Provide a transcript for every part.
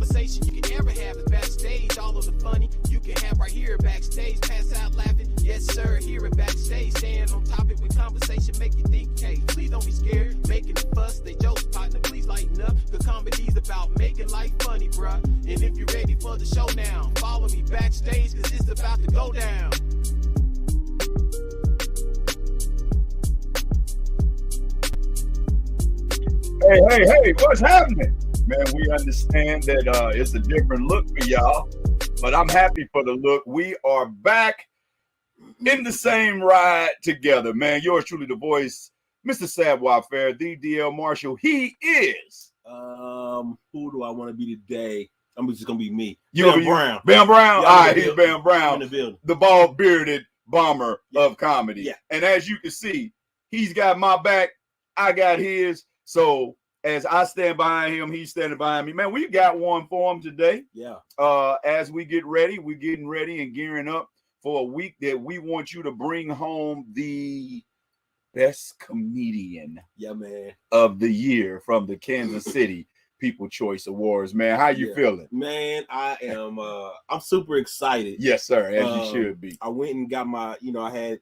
conversation you can ever have is backstage. All of the funny you can have right here backstage. Pass out laughing, yes sir, here at backstage. Staying on topic with conversation, make you think, hey, please don't be scared. Making a fuss, they jokes, partner, please lighten up. The comedy's about making life funny, bruh. And if you're ready for the show now, follow me backstage, cause it's about to go down. Hey, what's happening? Man, we understand that it's a different look for y'all, but I'm happy for the look. We are back in the same ride together, man. Yours truly, the voice, Mr. Savoir Fair, the DL Marshall. He is. Who do I want to be today? I'm just gonna be me. Bam Brown. Bam Brown. Yeah, All right, he's Bam Brown, in the building. the bald bearded bomber of comedy. Yeah. And as you can see, he's got my back. I got his. So as I stand behind him, he's standing behind me. Man, we got one for him today. Yeah. As we get ready, we're getting ready and gearing up for a week that we want you to bring home the best comedian of the year from the Kansas City People Choice Awards. Man, how you feeling? Man, I am I'm super excited. Yes, sir, as you should be. I went and got my, I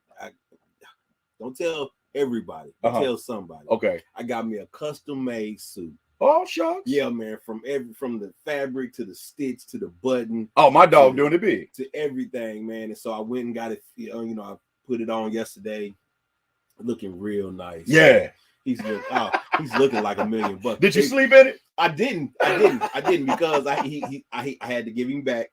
don't tell everybody, tell somebody. Okay. I got me a custom made suit. Oh, shucks. Yeah, man, from the fabric to the stitch to the button. Oh, my dog doing it big. To everything, man. And so I went and got it, I put it on yesterday. Looking real nice. Yeah. He's looking like $1 million. Did you sleep in it? I didn't because I had to give him back.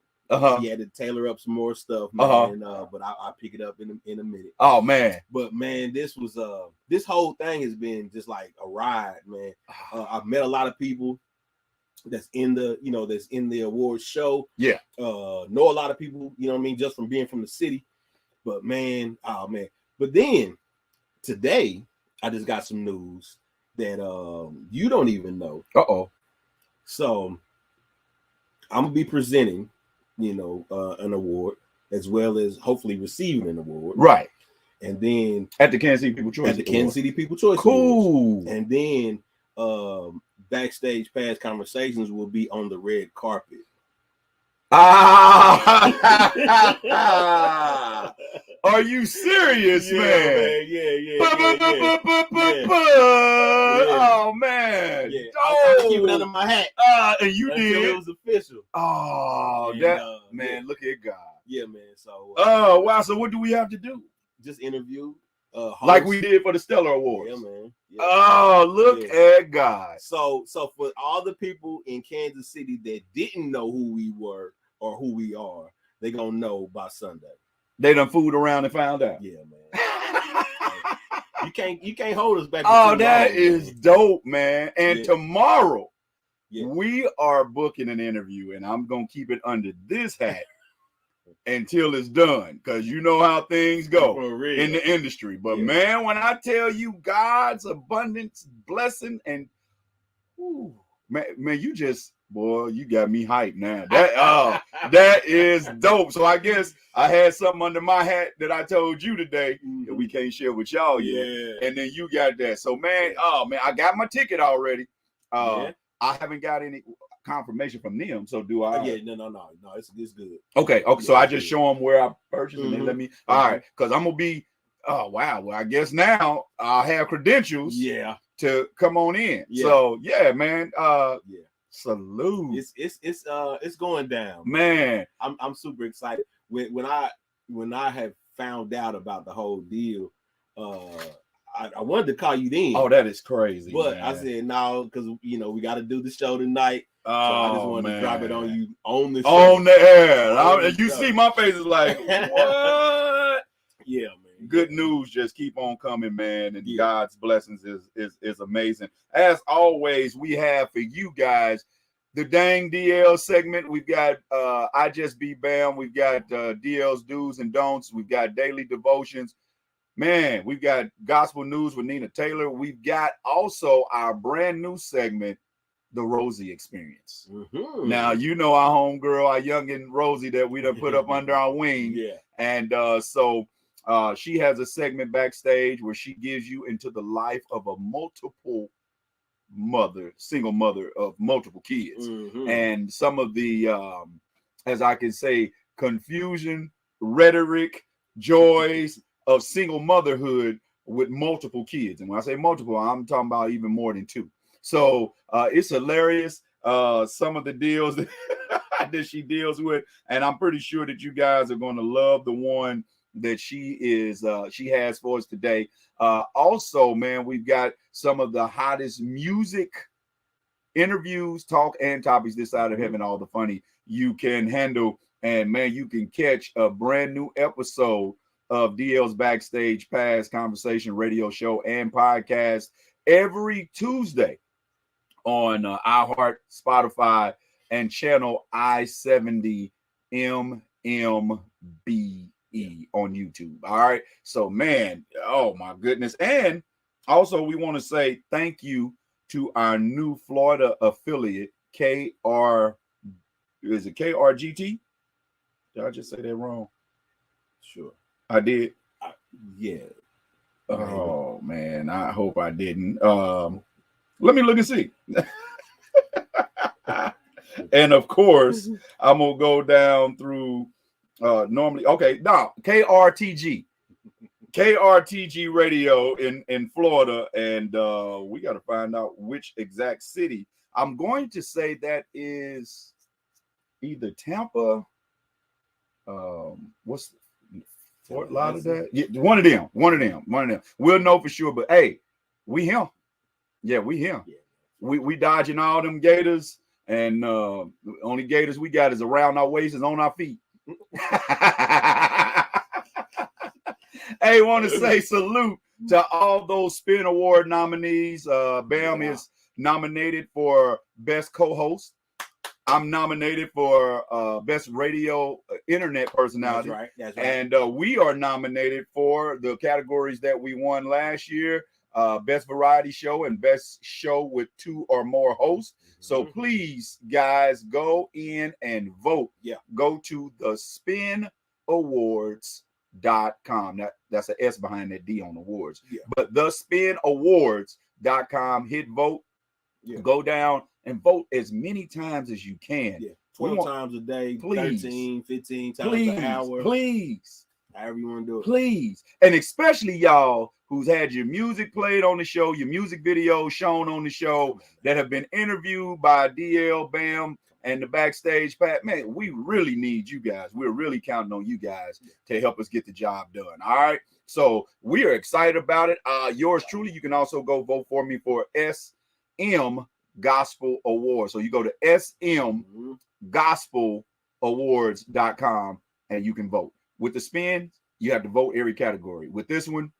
He had to tailor up some more stuff, man. But I'll pick it up in a minute. Oh man. But man, this whole thing has been just like a ride, man. I've met a lot of people that's in the awards show. Yeah. Know a lot of people, just from being from the city. But man, But then today I just got some news that you don't even know. So I'm gonna be presenting an award, as well as hopefully receiving an award. Right. And then at the Kansas City People Choice. Kansas City People Choice. Cool. Awards. And then backstage past conversations will be on the red carpet. Are you serious, man? Yeah. Oh man. Yeah. I keep it under my hat. And you did. It was official. Oh, and, man, look at God. Yeah, man. So wow. So what do we have to do? Just interview. Like we did for the Stellar Awards. Yeah, man. Yeah. Oh, look at God. So for all the people in Kansas City that didn't know who we were or who we are, they're gonna know by Sunday. They done fooled around and found out. Yeah, man. You can't hold us back. Oh, that is dope, man. And tomorrow, Yeah. We are booking an interview, and I'm going to keep it under this hat until it's done, because you know how things go in the industry. But man, when I tell you God's abundance, blessing, and man, you just, boy, you got me hyped now. That is dope. So I guess I had something under my hat that I told you today that we can't share with y'all yet. Yeah. And then you got that. So man, I got my ticket already. I haven't got any confirmation from them. So do I? No. It's good. Okay. So I just show them where I purchased and they let me. All right. Because I'm gonna be. Oh wow. Well, I guess now I'll have credentials. Yeah. To come on in. Yeah. So yeah, man. Salute. It's going down, man. I'm super excited. When I have found out about the whole deal, I wanted to call you then. Oh, that is crazy. But man. I said no, because we got to do the show tonight. So I just wanted to drop it on you on the show. On the air. You see my face is like, what? Yeah, man. Good news just keep on coming, man. And God's blessings is amazing. As always, we have for you guys the Dang DL segment. We've got I Just Be Bam. We've got DL's Do's and Don'ts. We've got Daily Devotions. Man, we've got Gospel News with Nina Taylor. We've got also our brand new segment, The Rosie Experience. Mm-hmm. Now, you know our homegirl, our youngin' Rosie that we done put up under our wing. Yeah. And so she has a segment backstage where she gives you into the life of a multiple single mother of multiple kids. And some of the, as I can say, confusion, rhetoric, joys of single motherhood with multiple kids. And when I say multiple, I'm talking about even more than 2. So it's hilarious. Some of the deals that she deals with, and I'm pretty sure that you guys are going to love the one that she has for us today. Also, man, we've got some of the hottest music interviews, talk, and topics this side of heaven, all the funny you can handle. And man, you can catch a brand new episode of DL's Backstage Pass Conversation radio show and podcast every Tuesday on iHeart, Spotify, and channel I-70 MMBE on YouTube. All right. So, man, oh my goodness. And also, we want to say thank you to our new Florida affiliate, KRGT? Did I just say that wrong? Sure. I did. Yeah. Oh man, I hope I didn't. Let me look and see. And of course, I'm gonna go down through normally. Okay, now KRTG radio in Florida, and we got to find out which exact city. I'm going to say that is either Tampa. What's Fort Lauderdale? Yeah, one of them. We'll know for sure. But hey, we him. Yeah, we him. Yeah. We dodging all them gators, and the only gators we got is around our waist and on our feet. Hey, want to say salute to all those Spin Award nominees. Bam is nominated for Best Co-Host. I'm nominated for Best Radio Internet Personality. That's right. And we are nominated for the categories that we won last year, Best Variety Show and Best Show with 2 or more hosts. So please, guys, go in and vote. Yeah. Go to the spinawards.com. That's an S behind that D on awards. Yeah. But the spinawards.com, hit vote. Yeah. Go down and vote as many times as you can. Yeah. 12 times a day, please. 13, 15 times an hour. Please. However you want to do it. Please. And especially y'all who's had your music played on the show, your music videos shown on the show, that have been interviewed by DL, Bam, and the Backstage Pat. Man, we really need you guys. We're really counting on you guys to help us get the job done. All right. So we are excited about it. Yours truly, you can also go vote for me for SM Gospel Awards. So you go to smgospelawards.com and you can vote. With the spin, you have to vote every category. With this one,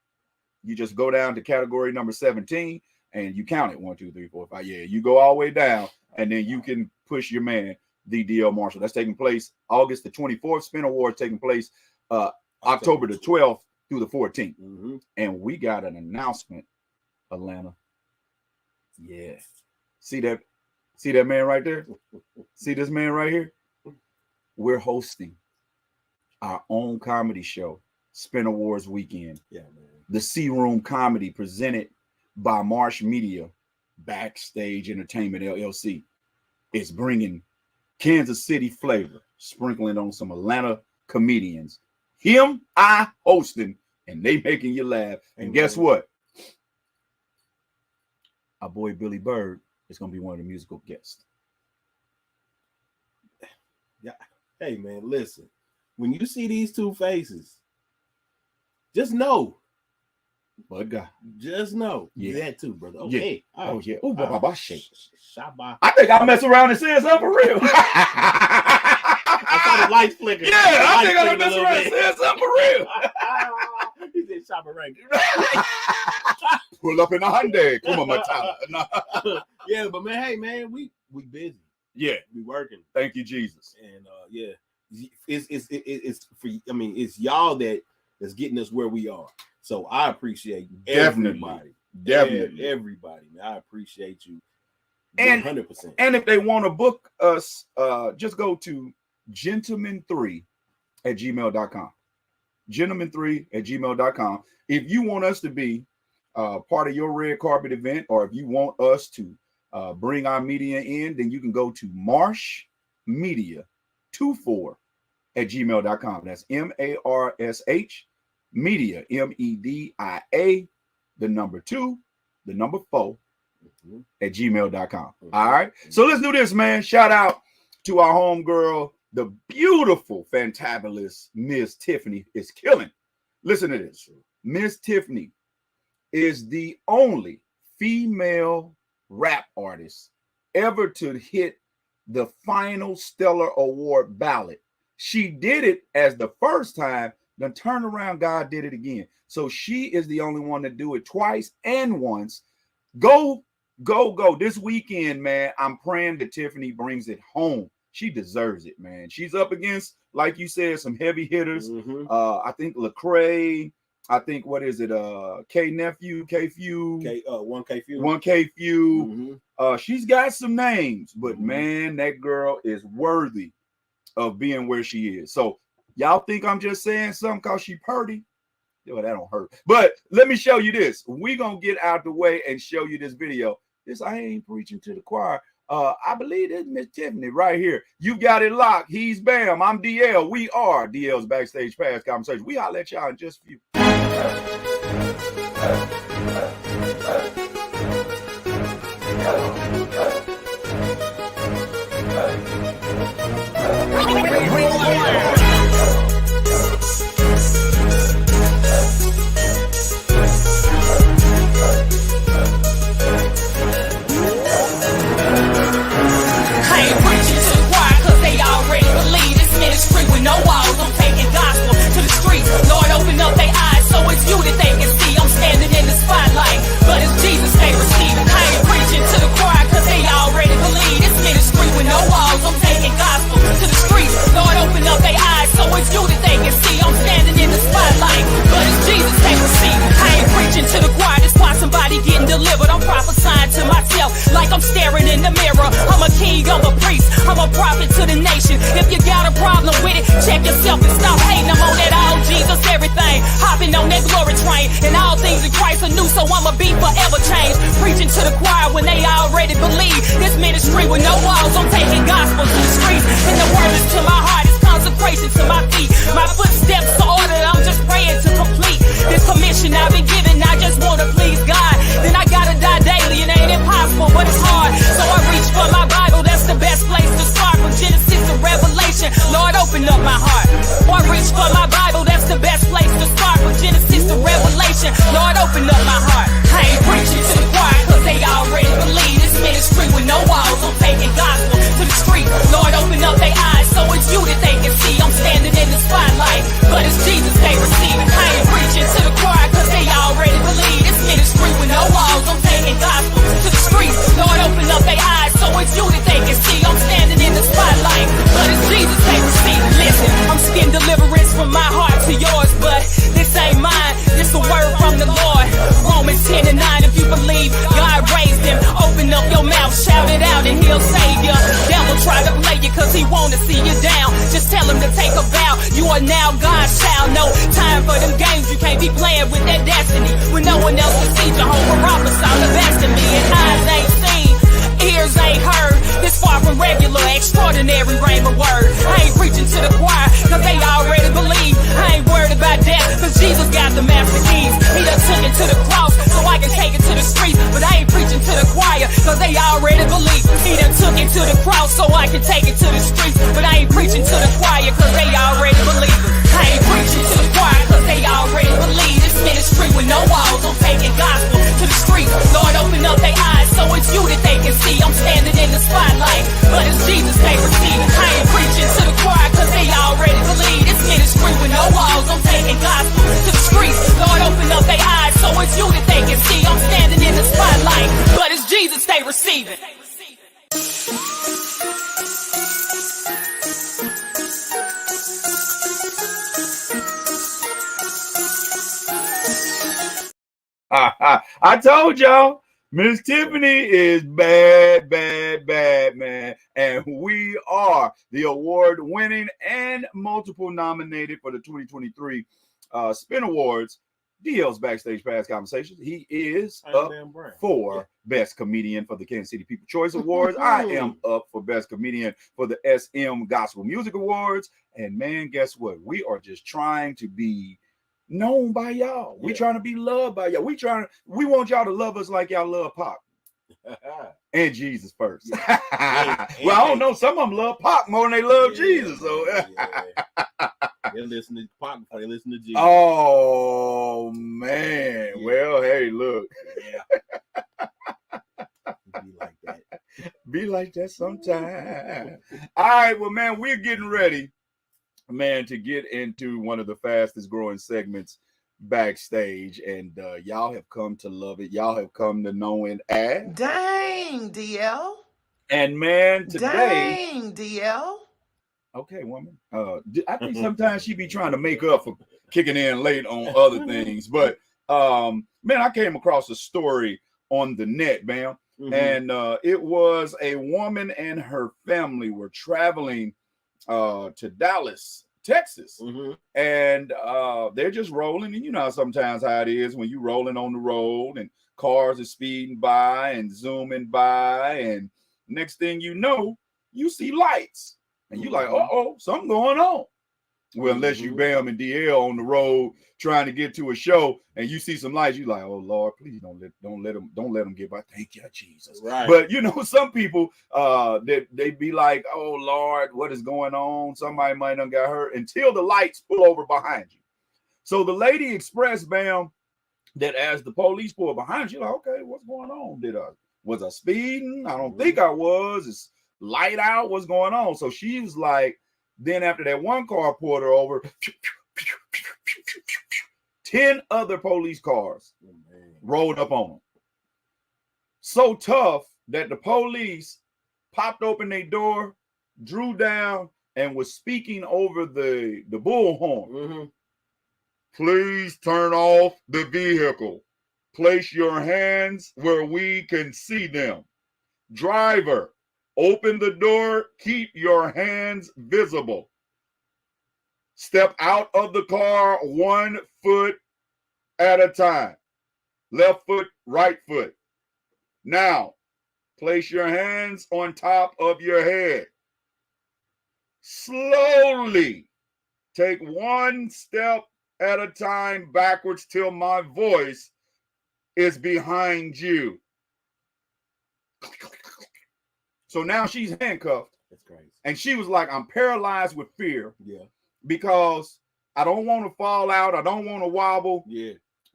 you just go down to category number 17 and you count it 1, 2, 3, 4, 5. Yeah, you go all the way down and then you can push your man, the DL Marshall. That's taking place August the 24th. Spin Awards taking place October the 12th through the 14th. And we got an announcement, Atlanta. Yeah. See that man right there? See this man right here? We're hosting our own comedy show, Spin Awards weekend. Yeah, man. The C Room Comedy presented by Marsh Media, Backstage Entertainment LLC. It's bringing Kansas City flavor, sprinkling on some Atlanta comedians. I hosting, and they making you laugh. And guess what? Our boy Billy Bird is going to be one of the musical guests. Yeah. Hey, man, listen. When you see these two faces, just know. But God. Just know. Yeah. That too, brother. Okay. Yeah. Oh, yeah. Oh, Baba shake. Shabba. I think I mess around and say something for real. I saw the lights flicker. Yeah, I think I mess around and say something for real. He said Shabba Rank. Pull up in a Hyundai. Come on, my time. Yeah, but man, hey, man, we busy. Yeah. We working. Thank you, Jesus. And yeah. It's for, I mean, it's y'all that's getting us where we are. So I appreciate everybody. Definitely. Everybody, man. I appreciate you 100%. And if they want to book us, just go to gentleman3@gmail.com. Gentleman3@gmail.com. If you want us to be part of your red carpet event, or if you want us to bring our media in, then you can go to marshmedia24@gmail.com. That's MARSH media, MEDIA, the number 2, the number 4 at gmail.com. All right. So let's do this, man. Shout out to our homegirl, the beautiful, fantabulous Miss Tiffany is killing. Listen to this. Miss Tiffany is the only female rap artist ever to hit the final Stellar Award ballot. She did it as the first time, then turn around, God did it again. So she is the only one to do it twice and once. Go this weekend, man. I'm praying that Tiffany brings it home. She deserves it, man. She's up against, like you said, some heavy hitters. I think Lecrae. I think, what is it? K Nephew, K Few, 1K Few. 1K Few. She's got some names, but man, that girl is worthy of being where she is. So y'all think I'm just saying something because she purty? Yo, that don't hurt. But let me show you this. We gonna get out the way and show you this video. This, I ain't preaching to the choir. I believe it's Miss Tiffany right here. You got it locked. He's Bam. I'm DL. We are DL's Backstage Pass Conversation. We holler at y'all in just a few. Ministry with no walls, I'm taking gospel to the streets. Lord, open up their eyes so it's you that they can see. I'm standing in the spotlight, but it's Jesus they receive. I ain't preaching to the choir cause they already believe. This ministry with no walls, I'm taking gospel to the streets. Lord, open up their eyes so it's you that they can see. I'm standing in the spotlight, but it's Jesus they receive. I ain't preaching to the choir, that's why somebody getting delivered. I'm prophesying to myself like I'm staring in the mirror. I'm a king, I'm a priest, I'm a prophet to the nation. If you got a problem with it, check yourself and stop hating. I'm on that all Jesus everything, hopping on that glory train, and all things in Christ are new, so I'ma be forever changed. Preaching to the choir when they already believe. This ministry with no walls, I'm taking gospel to the streets, and the word is to my heart, it's consecration to my feet. My footsteps are ordered, I'm just praying to complete this commission I've been given. I just wanna please God, then I gotta die daily. It ain't impossible, but it's hard, so I reach for my Bible. That's the best place to start, from Genesis to Revelation. Lord, open up my heart. I reach for my Bible, that's the best place to start, from Genesis to Revelation. Lord, open up my heart. I ain't preaching to the choir cause they already believe. This ministry with no walls, I'm taking gospel to the street. Lord, open up their eyes so it's you that they can see. I'm standing in the spotlight, but it's Jesus they receive. I ain't preaching to the choir cause they already believe. This ministry with no walls, I'm taking gospel to the streets. Lord, open up their eyes so it's you that they can see. I'm standing in the spotlight, but it's Jesus they receive. Listen, I'm skin deliverance from my heart to yours, but this ain't mine, this a word from the Lord. Romans 10:9, if you believe God raised him, open up your mouth, shout it out and he'll save you. Devil try to play you cause he wanna see you down. Just tell him to take a bow, you are now God's child. No time for them games, you can't be playing with that destiny. When no one else can see Jehovah Rapha, all the best in me. And eyes ain't seen, ears ain't heard, this far from regular, extraordinary rhema word. I ain't preaching to the choir cause they already believe. I ain't worried about death cause Jesus got the master keys. He done took it to the cross so I can take it to the streets. But I ain't preaching to the choir cause they already believe. He done took it to the cross so I can take it to the streets. But I ain't preaching to the choir cause they already believe. I ain't preaching to the choir cause they already believe. This ministry with no walls, I'm taking gospel to the streets. Lord, open up their eyes so it's you that they can see. I'm standing in the spotlight, but it's Jesus they receive. I ain't preaching to the choir cause they already believe. This ministry with no walls, I'm taking gospel to the streets. Lord, open up their eyes so it's you that they can see. I'm standing in the spotlight, but it's Jesus they receive it. I told y'all, Miss Tiffany is bad, man. And we are the award-winning and multiple nominated for the 2023 Spin Awards DL's Backstage Pass Conversations. He is I up am Brown. for Best Comedian for the Kansas City People Choice Awards. I am up for Best Comedian for the SM Gospel Music Awards. And man, guess what? We are just trying to be known by y'all. We trying to be loved by y'all. We want y'all to love us like y'all love Pac. And Jesus first. Yeah. Well, I don't know. Some of them love Pac more than they love Jesus. So they listen to Pac before they listen to Jesus. Oh man. Yeah. Well, hey, look. Yeah. Be like that. Be like that sometime. All right, well, man, we're getting ready, man, to get into one of the fastest growing segments backstage, and y'all have come to love it. Y'all have come to know it as Dang, DL. And man, today, Dang, DL. okay, woman. I think sometimes she be trying to make up for kicking in late on other things, but man, I came across a story on the net, man, and it was a woman and her family were traveling to Dallas, Texas, and they're just rolling. And you know sometimes how it is when you rolling on the road and cars are speeding by and zooming by, and next thing you know, you see lights, and you like, uh-oh, something going on. Well, unless you Bam and DL on the road trying to get to a show, and you see some lights, you like, oh Lord, please don't let them get by. Thank you, Jesus. Right. But you know, some people they be like, oh Lord, what is going on? Somebody might have got hurt until the lights pull over behind you. So the lady expressed, Bam, that as the police pull behind you, like, okay, what's going on? Was I speeding? I don't think I was. It's light out. What's going on? So she was like, then after that one car pulled her over, 10 other police cars rolled up on them. So tough that the police popped open their door, drew down, and was speaking over the bullhorn. Please turn off the vehicle. Place your hands where we can see them. Driver, open the door. Keep your hands visible. Step out of the car 1 foot at a time. Left foot, right foot. Now, place your hands on top of your head. Slowly take 1 step at a time backwards till my voice is behind you. So now she's handcuffed. That's crazy. And she was like, I'm paralyzed with fear. Yeah. Because I don't want to fall out. I don't want to wobble. Yeah.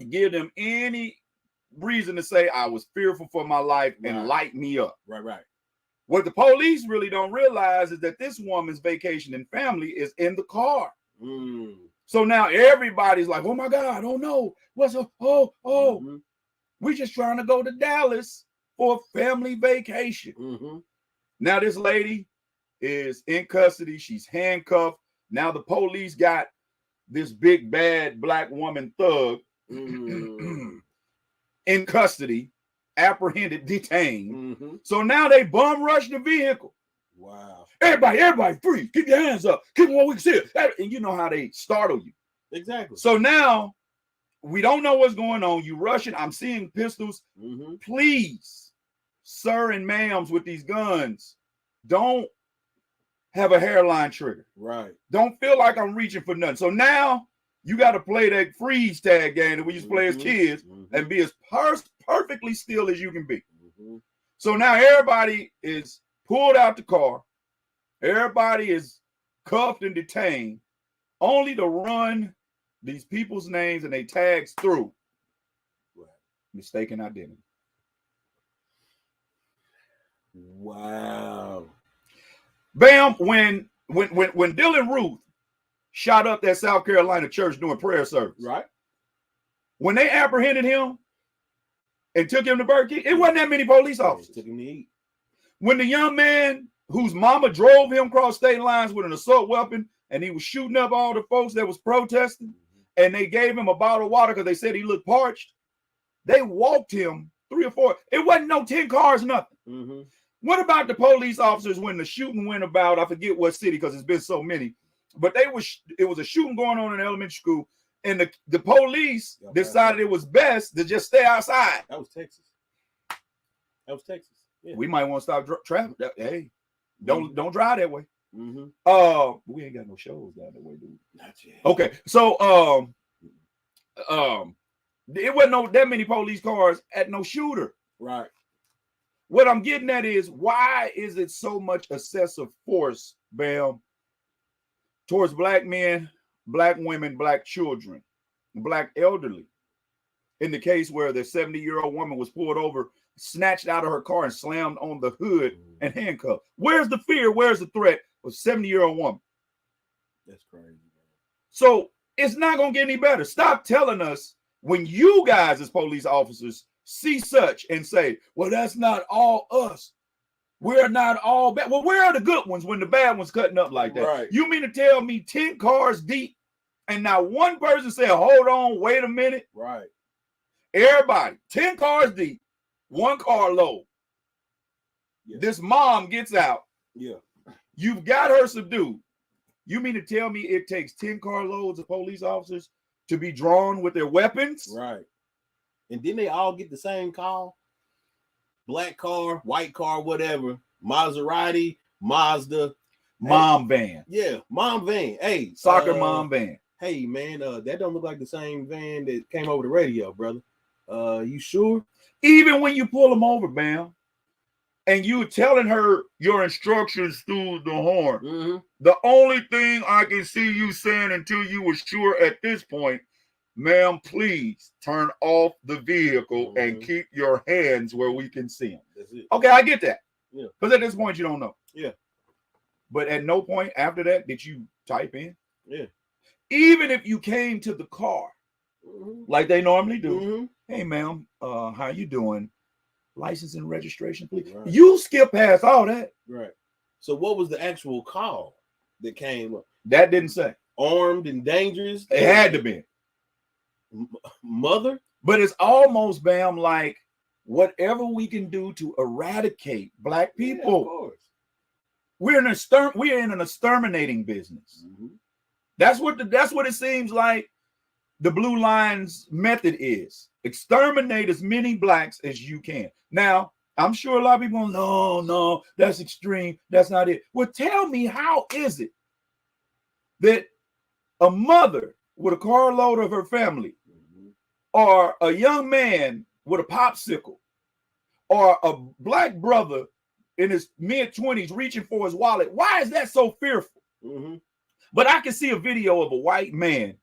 Give them any reason to say I was fearful for my life and light me up. Right. What the police really don't realize is that this woman's vacation and family is in the car. So now everybody's like, oh my God, oh no. What's up? Oh. We're just trying to go to Dallas for a family vacation. Now this lady is in custody. She's handcuffed. Now the police got this big bad black woman thug in custody, apprehended, detained. So now they bum rush the vehicle. Wow. Everybody freeze. Keep your hands up. Keep them where we can see it. And you know how they startle you. Exactly. So now we don't know what's going on. You rushing. I'm seeing pistols. Please, sir and ma'ams with these guns, don't have a hairline trigger. Right. Don't feel like I'm reaching for nothing. So now you got to play that freeze tag game that we used to play as kids and be as perfectly still as you can be. So now everybody is pulled out the car. Everybody is cuffed and detained, only to run these people's names and they tags through. Mistaken identity. Wow. Bam, when Dylan Ruth shot up that South Carolina church doing prayer service, right? When they apprehended him and took him to Burger King, it wasn't that many police officers. Took him to eat. When the young man whose mama drove him across state lines with an assault weapon and he was shooting up all the folks that was protesting, and they gave him a bottle of water because they said he looked parched, they walked him 3 or 4. It wasn't no 10 cars, nothing. What about the police officers when the shooting went about? I forget what city because it's been so many, but it was a shooting going on in elementary school, and the police decided it was best to just stay outside. That was Texas. Yeah. We might want to stop traffic. Hey, don't drive that way. Mm-hmm. We ain't got no shows down that way, dude. Not yet. Okay, so it wasn't no that many police cars at no shooter. Right. What I'm getting at is, why is it so much excessive force, Bam, towards black men, black women, black children, black elderly? In the case where the 70-year-old woman was pulled over, snatched out of her car and slammed on the hood and handcuffed. Where's the fear? Where's the threat of a 70-year-old woman? That's crazy, man. So it's not going to get any better. Stop telling us when you guys as police officers see such and say, well, that's not all us. We're not all bad. Well, where are the good ones when the bad ones cutting up like that? Right. You mean to tell me 10 cars deep and not one person said, hold on, wait a minute? Right. Everybody, 10 cars deep, 1 car low. Yeah. This mom gets out. Yeah. You've got her subdued. You mean to tell me it takes 10 carloads of police officers to be drawn with their weapons? Right. And then they all get the same call. Black car, white car, whatever. Maserati, Mazda. Mom van. Yeah, mom van. Hey, Soccer mom van. Hey, man, that don't look like the same van that came over the radio, brother. You sure? Even when you pull them over, Bam, and you telling her your instructions through the horn, Mm-hmm. the only thing I can see you saying until you were sure at this point, ma'am, please turn off the vehicle and keep your hands where we can see them. That's it. Okay, I get that. Yeah. Because at this point, you don't know. Yeah. But at no point after that did you type in. Yeah. Even if you came to the car, like they normally do. Mm-hmm. Hey, ma'am, how you doing? License and registration, please. Right. You skip past all that. Right. So what was the actual call that came up? That didn't say. Armed and dangerous? It had to be. Mother? But it's almost, Bam, like whatever we can do to eradicate black people. Yeah, of course. We're in an exterminating business. Mm-hmm. That's what it seems like the Blue Line's method is. Exterminate as many blacks as you can. Now, I'm sure a lot of people go, no, that's extreme. That's not it. Well, tell me, how is it that a mother with a carload of her family, or a young man with a popsicle, or a black brother in his mid-20s reaching for his wallet, why is that so fearful? Mm-hmm. But I can see a video of a white man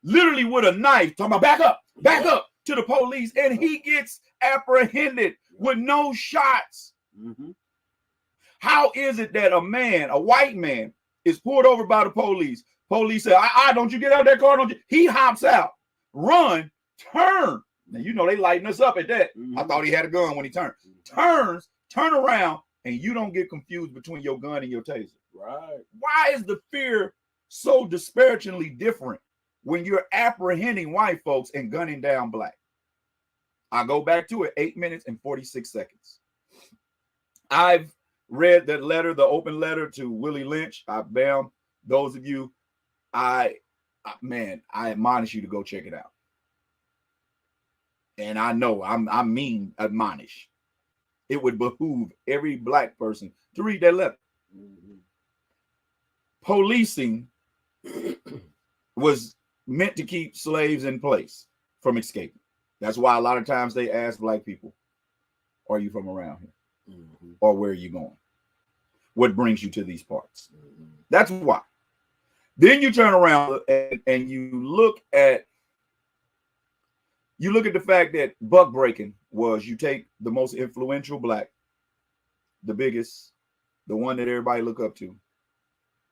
literally with a knife talking about back up to the police, and he gets apprehended with no shots. Mm-hmm. How is it that a white man, is pulled over by the police? Police say, don't you get out of that car, don't you? He hops out, run, turn. Now, you know, they lighten us up at that. Mm-hmm. I thought he had a gun when he turned. Turns, turn around, and you don't get confused between your gun and your taser. Right. Why is the fear so disparagingly different when you're apprehending white folks and gunning down black? I go back to it, 8 minutes and 46 seconds. I've read that letter, the open letter to Willie Lynch. Those of you, I admonish you to go check it out. And I know, I mean admonish. It would behoove every black person to read that letter. Mm-hmm. Policing was meant to keep slaves in place from escaping. That's why a lot of times they ask black people, are you from around here? Mm-hmm. Or where are you going? What brings you to these parts? Mm-hmm. That's why. Then you turn around and you look at the fact that buck breaking was, you take the most influential black, the biggest, the one that everybody look up to,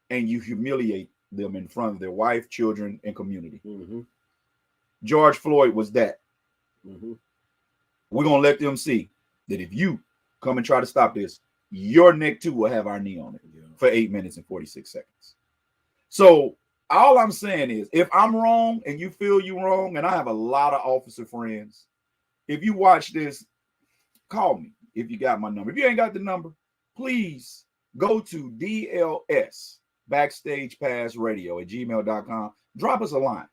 and you humiliate them in front of their wife, children, and community. Mm-hmm. George Floyd was that. Mm-hmm. We're going to let them see that if you come and try to stop this, your neck too will have our knee on it for 8 minutes and 46 seconds. So all I'm saying is, if I'm wrong and you feel you're wrong, and I have a lot of officer friends, if you watch this, call me if you got my number. If you ain't got the number, please go to DLS Backstage Pass Radio at gmail.com. Drop us a line.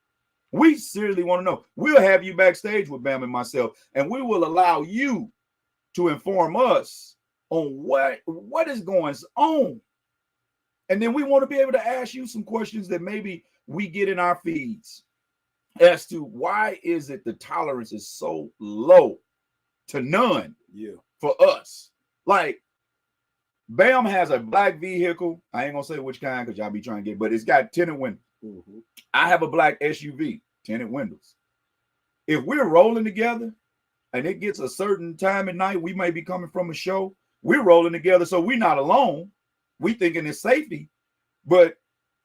We seriously want to know. We'll have you backstage with Bam and myself, and we will allow you to inform us on what is going on. And then we want to be able to ask you some questions that maybe we get in our feeds as to why is it the tolerance is so low to none for us. Like, Bam has a black vehicle. I ain't gonna say which kind because y'all be trying to get, but it's got tinted windows. Mm-hmm. I have a black SUV, tinted windows. If we're rolling together and it gets a certain time at night, we may be coming from a show. We're rolling together, so we're not alone. We thinking it's safety, but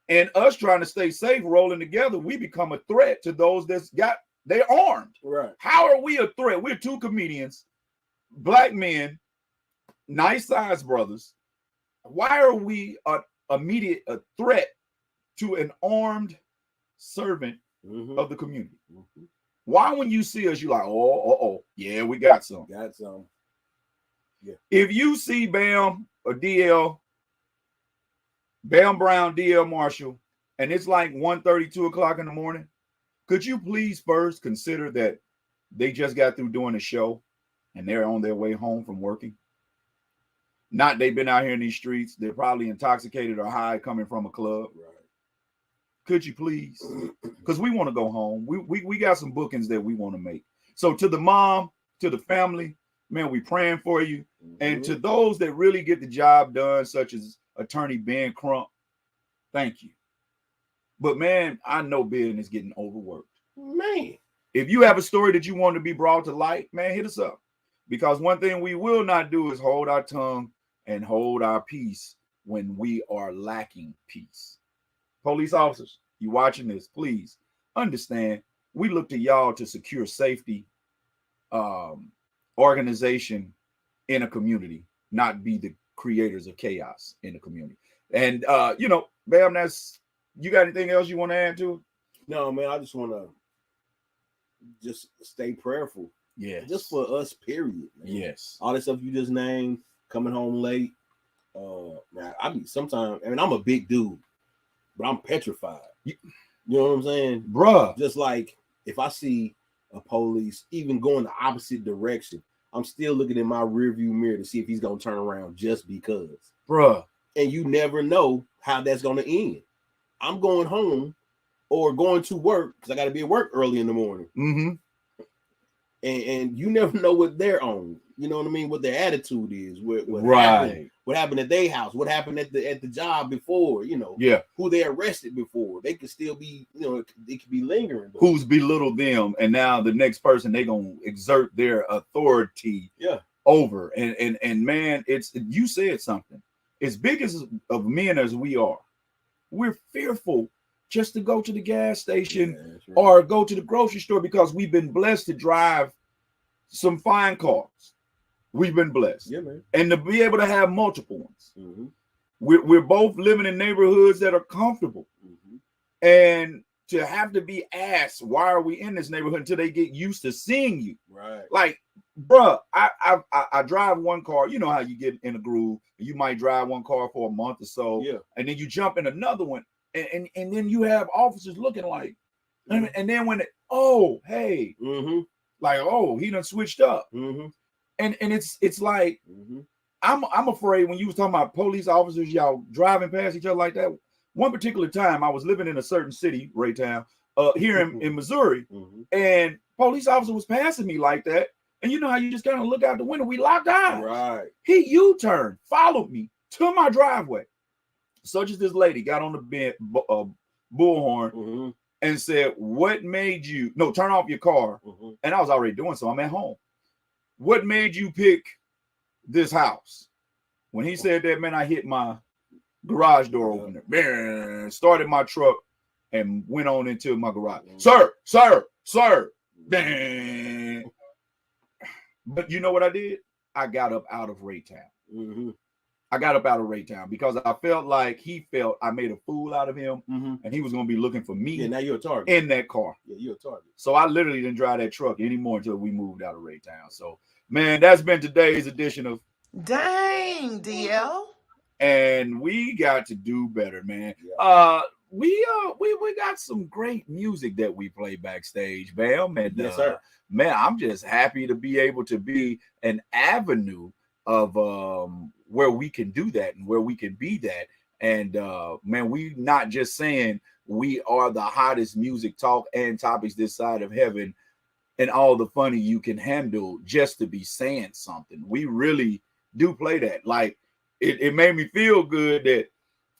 in us trying to stay safe, rolling together, we become a threat to those they're armed. Right? How are we a threat? We're two comedians, black men, nice sized brothers. Why are we a threat to an armed servant of the community? Mm-hmm. Why, when you see us, you're like, oh, yeah, we got some. Got some. Yeah. If you see Bam or DL, Bam Brown, DL Marshall, and it's like 1:30, 2 o'clock in the morning, could you please first consider that they just got through doing a show and they're on their way home from working? Not they've been out here in these streets. They're probably intoxicated or high coming from a club. Right. Could you please? Because we want to go home. We got some bookings that we want to make. So to the mom, to the family, man, we praying for you. Mm-hmm. And to those that really get the job done, such as Attorney Ben Crump, thank you. But man, I know Ben is getting overworked. Man, if you have a story that you want to be brought to light, man, hit us up. Because one thing we will not do is hold our tongue and hold our peace when we are lacking peace. Police officers, you watching this, please understand, we look to y'all to secure safety, organization in a community, not be the creators of chaos in the community. And, Bam, you got anything else you want to add to it? No, man, I just want to just stay prayerful. Yeah. Just for us, period. Man. Yes. All that stuff you just named, coming home late. Man, sometimes, I mean, I'm a big dude, but I'm petrified. You know what I'm saying? Bruh. Just like if I see a police even going the opposite direction, I'm still looking in my rearview mirror to see if he's going to turn around just because. Bruh. And you never know how that's going to end. I'm going home or going to work because I got to be at work early in the morning. Mm-hmm. And you never know what they're on. You know what I mean? What their attitude is. What happened at their house? What happened at the job before? Who they arrested before? They could still be, they could be lingering. Who's belittled them, and now the next person they gonna exert their authority over. And man, you said something. As big as of men as we are, we're fearful just to go to the gas station or go to the grocery store because we've been blessed to drive some fine cars. We've been blessed. Yeah, man. And to be able to have multiple ones. Mm-hmm. We're both living in neighborhoods that are comfortable. Mm-hmm. And to have to be asked, why are we in this neighborhood, until they get used to seeing you. Right. Like, bruh, I drive one car. You know how you get in a groove. You might drive one car for a month or so. Yeah. And then you jump in another one. And then you have officers looking like, and then when hey, like, he done switched up. Mm-hmm. And it's like, I'm afraid when you was talking about police officers, y'all driving past each other like that. One particular time I was living in a certain city, Raytown, here in Missouri, and police officer was passing me like that. And you know how you just kind of look out the window, we locked eyes. Right. He U-turned, followed me to my driveway. Such as this lady got on the bullhorn and said, what made you, turn off your car. And I was already doing so. I'm at home. What made you pick this house? When he said that, man, I hit my garage door opener, man, started my truck and went on into my garage. Sir. Bang. But you know what I did? I got up out of Raytown. I got up out of Raytown because I felt like he felt I made a fool out of him, and he was going to be looking for me. Yeah, now you're a target in that car. Yeah, you're a target. So I literally didn't drive that truck anymore until we moved out of Raytown. So, man, that's been today's edition of Dang, DL. And we got to do better, man. Yeah. we got some great music that we play backstage, Bam. And Yes, sir. man, I'm just happy to be able to be an avenue of where we can do that and where we can be that. And man, we not just saying we are the hottest music talk and topics this side of heaven and all the funny you can handle just to be saying something. We really do play that. Like it made me feel good that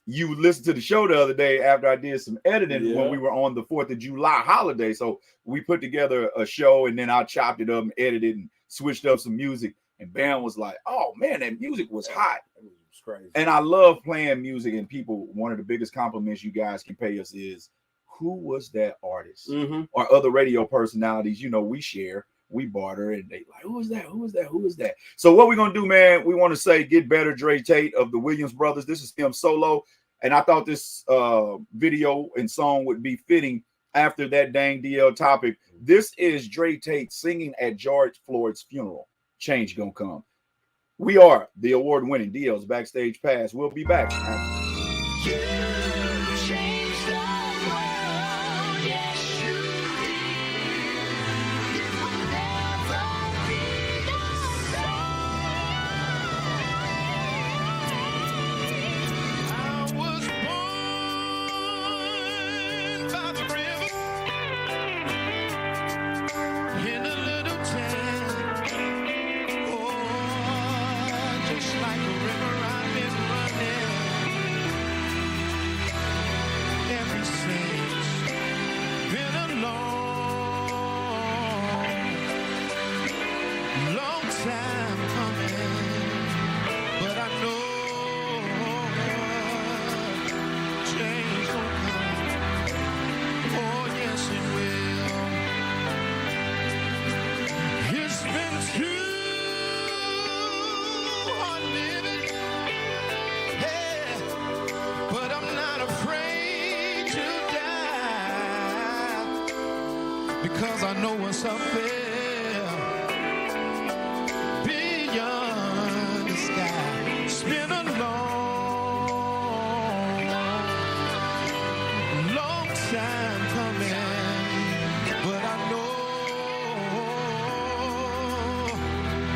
you listened to the show the other day after I did some editing when we were on the 4th of July holiday. So we put together a show and then I chopped it up and edited and switched up some music. And Bam was like, oh man, that music was hot. It was crazy. And I love playing music. And people, one of the biggest compliments you guys can pay us is, who was that artist? Or other radio personalities, you know, we share, we barter, and they like, who is that? Who is that? Who is that? So what we're gonna do, man, we want to say Get Better Dre Tate of the Williams Brothers. This is him solo. And I thought this video and song would be fitting after that dang DL topic. This is Dre Tate singing at George Floyd's funeral. Change gonna come. We are the award-winning DL's Backstage Pass. We'll be back. Because I know what's up there beyond the sky. It's been a long time coming, but I know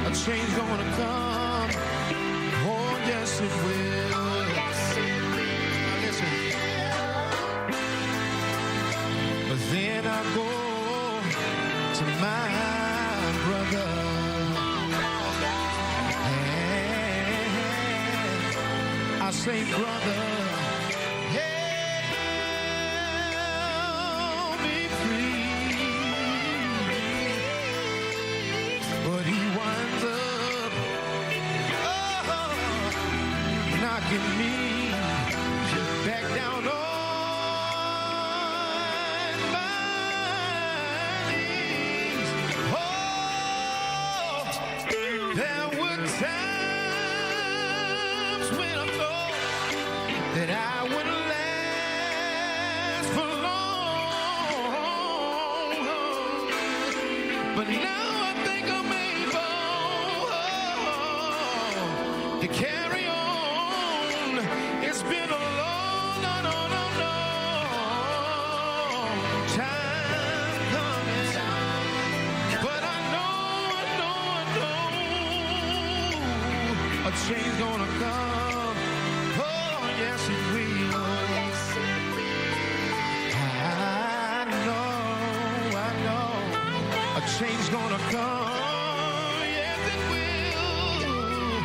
a change gonna come. Oh, yes it will. Now listen. But then I go to my brother, and I say, brother, help me free. But he winds up knocking me back down on that I wouldn't last for long, but now I think I'm able to carry on. It's been a long time coming, but I know a change gonna come. Yes, it will. I know. A change gonna come. Yes, it will.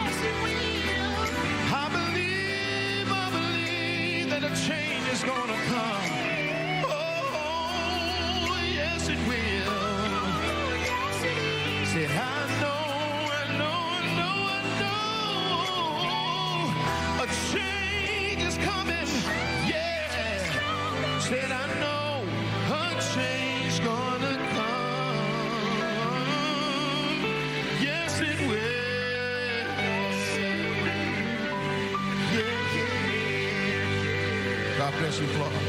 I believe that a change is gonna come. Oh, yes, it will. Said, I know. A change is coming, yeah. Said I know a change gonna come. Yes, it will. Yeah. God bless you, Florida.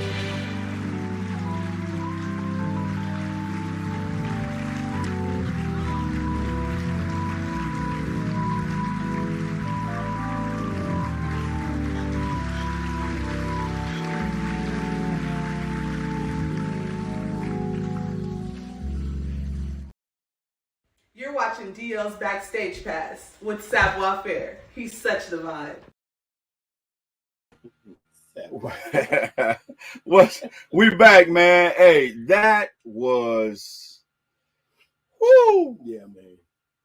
You're watching DL's Backstage Pass with Savoir Faire. He's such the vibe. We back, man. Hey, that was whoo. Yeah, man.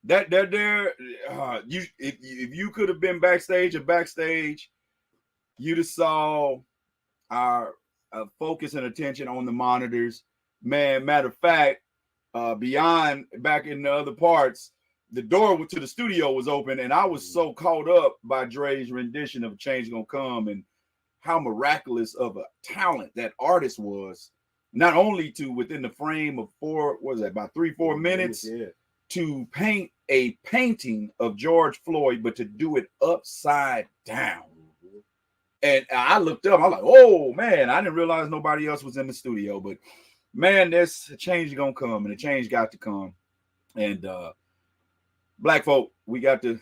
That there, you if you could have been backstage, you'd have saw our focus and attention on the monitors. Man, matter of fact, beyond back in the other parts, the door to the studio was open, and I was so caught up by Dre's rendition of Change Gonna Come and how miraculous of a talent that artist was, not only to within the frame of about 3-4 minutes, to paint a painting of George Floyd, but to do it upside down. And I looked up, I was like, oh man, I didn't realize nobody else was in the studio, but man, there's a change gonna come, and the change got to come. And black folk, we got to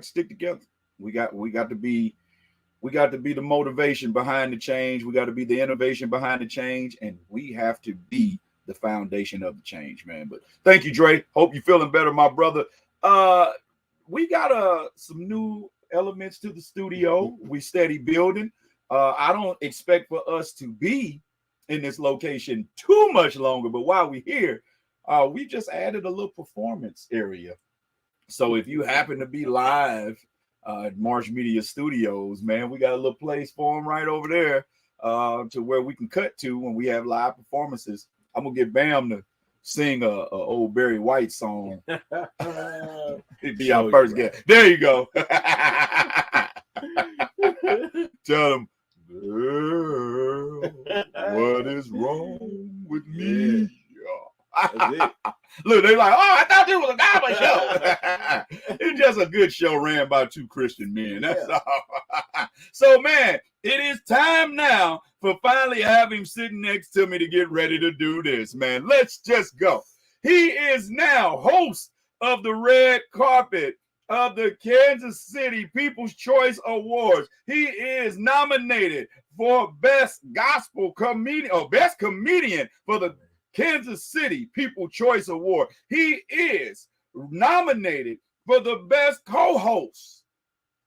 stick together. We got to be the motivation behind the change. We got to be the innovation behind the change, and we have to be the foundation of the change, man. But thank you, Dre. Hope you're feeling better, my brother. We got some new elements to the studio. We steady building. I don't expect for us to be in this location too much longer, but while we're here, we just added a little performance area. So if you happen to be live at Marsh Media Studios, man, we got a little place for them right over there to where we can cut to when we have live performances. I'm gonna get Bam to sing a old Barry White song. It'd be our first guest. There you go. Tell him, girl, what is wrong with me? Look, they're like, oh, I thought this was a gospel show. It's just a good show ran by two Christian men. That's all. So, man, it is time now for finally have him sitting next to me to get ready to do this, man. Let's just go. He is now host of the red carpet of the Kansas City People's Choice Awards. He is nominated for Best Gospel Comedian or Best Comedian for the Kansas City People's Choice Award. He is nominated for the Best Co-Host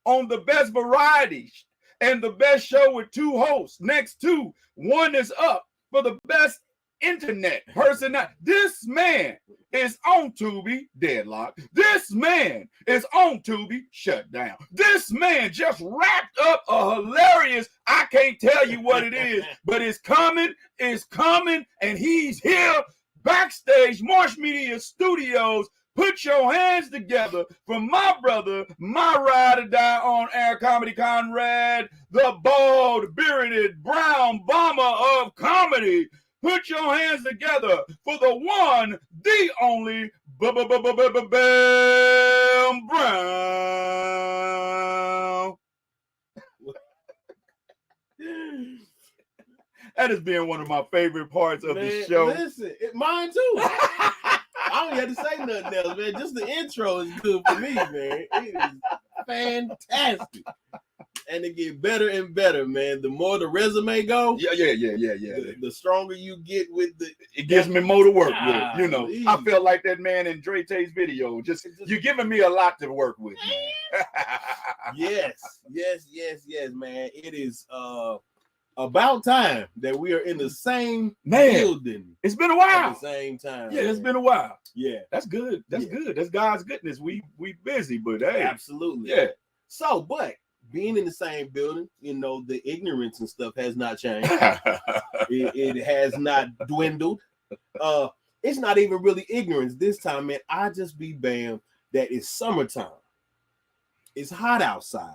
on the Best Variety and the Best Show with Two Hosts. Next to one is up for the Best Internet Person. This man is on Tubi, deadlocked. This man is on Tubi, shut down. This man just wrapped up a hilarious, I can't tell you what it is, but it's coming, and he's here backstage, Marsh Media Studios. Put your hands together for my brother, my ride or die on air comedy Conrad, the bald, bearded, brown bomber of comedy. Put your hands together for the one, the only, Bam Brown. That is being one of my favorite parts of the show. Listen, mine too. I don't have to say nothing else, man. Just the intro is good for me, man. It is fantastic. And it get better and better, man. The more the resume go, yeah. The stronger you get with it gives me more to work with. You know, I feel like that man in Dre Tay's video. Just you're giving me a lot to work with, man. Yes, man. It is about time that we are in the same building. It's been a while. At the same time. Yeah, it's been a while. Yeah, that's good. That's good. That's God's goodness. We busy, but hey, absolutely. Yeah. So, but being in the same building, you know, the ignorance and stuff has not changed. it has not dwindled. It's not even really ignorance this time, man. I just be Bam that it's summertime. It's hot outside.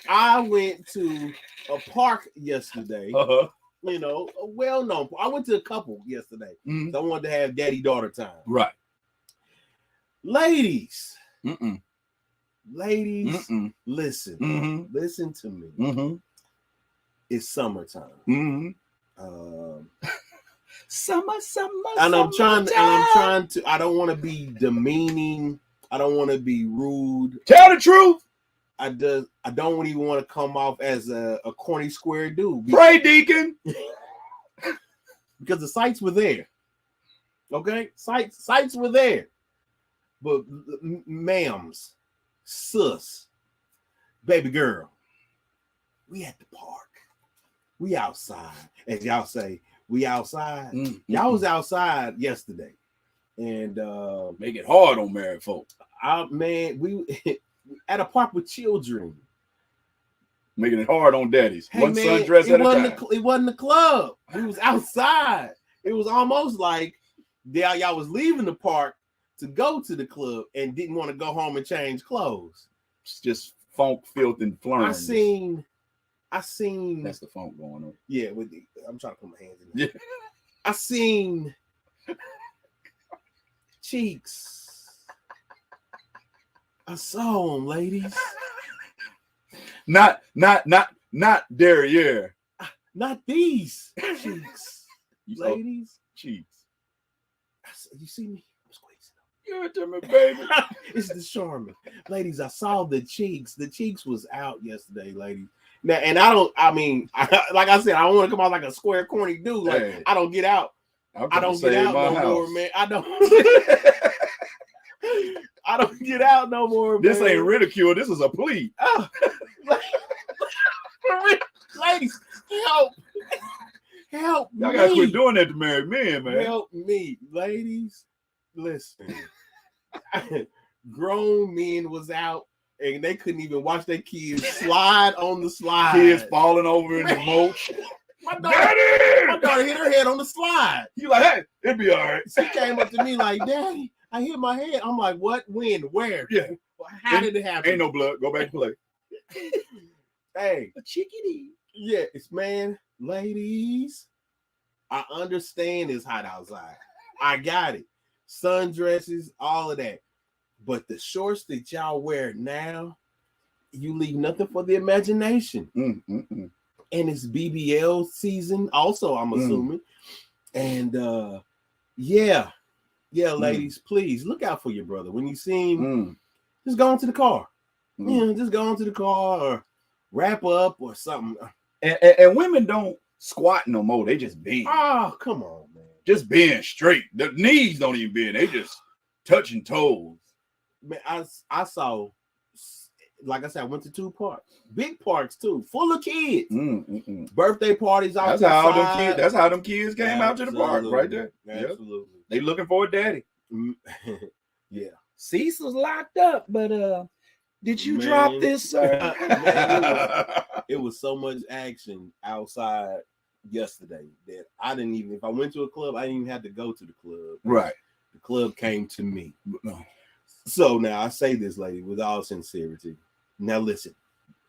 I went to a park yesterday. You know, a well-known. I went to a couple yesterday. So I wanted to have daddy-daughter time. Right. Ladies. Ladies, listen. Listen to me. It's summertime. Summer. And I'm trying to. I don't want to be demeaning. I don't want to be rude. Tell the truth. I don't even want to come off as a corny square dude. Pray, Deacon. Because the sights were there. Okay, sites were there, but ma'ams, sus, baby girl, we at the park, we outside, as y'all say, we outside. Y'all was outside yesterday, and make it hard on married folk. Man, we at a park with children, making it hard on daddies. Hey, one man, sundress at a time. It wasn't the club. We was outside. It was almost like y'all was leaving the park to go to the club and didn't want to go home and change clothes. It's just funk, filth, and flirting. I seen. That's the funk going on. Yeah, I'm trying to put my hands in there. Yeah. I seen cheeks. I saw them, ladies. Not derriere. Not these cheeks, ladies. Cheeks. You see me? I'm squeezing. Give it to me, baby. It's the charming. Ladies, I saw the cheeks. The cheeks was out yesterday, ladies. Now, and like I said, I don't want to come out like a square, corny dude. Like, hey, I don't get out. I don't get out no more, man. I don't get out no more, man. This ain't ridicule. This is a plea. Oh. Ladies, help Y'all gotta quit doing that to married men, man. Help me. Ladies, listen. Grown men was out and they couldn't even watch their kids slide on the slide. Kids falling over in the mulch. My daughter hit her head on the slide. You like, hey, it'll be all right. She came up to me like, Daddy, I hit my head. I'm like, what? When? Where? Yeah. How did it happen? Ain't no blood. Go back and play. Hey. A chickadee. Yeah, man, ladies, I understand it's hot outside. I got it. Sundresses, all of that. But the shorts that y'all wear now, you leave nothing for the imagination. And it's BBL season also, I'm assuming. And yeah, ladies, please look out for your brother. When you see him, just go into the car. Yeah, just go into the car or wrap up or something. And women don't squat no more. They just bend. Oh, come on, man. Just bend straight. The knees don't even bend. They just touching toes. Man, I saw, like I said, I went to 2 parks. Big parks too, full of kids. Birthday parties out that's how them kids came out to the park right there. Absolutely. Yep. They looking for a daddy. Yeah. Cecil's locked up, but did you drop this, sir? It was so much action outside yesterday that I didn't even, if I went to a club, I didn't even have to go to the club. Right. The club came to me. So now I say this, lady, with all sincerity. Now listen,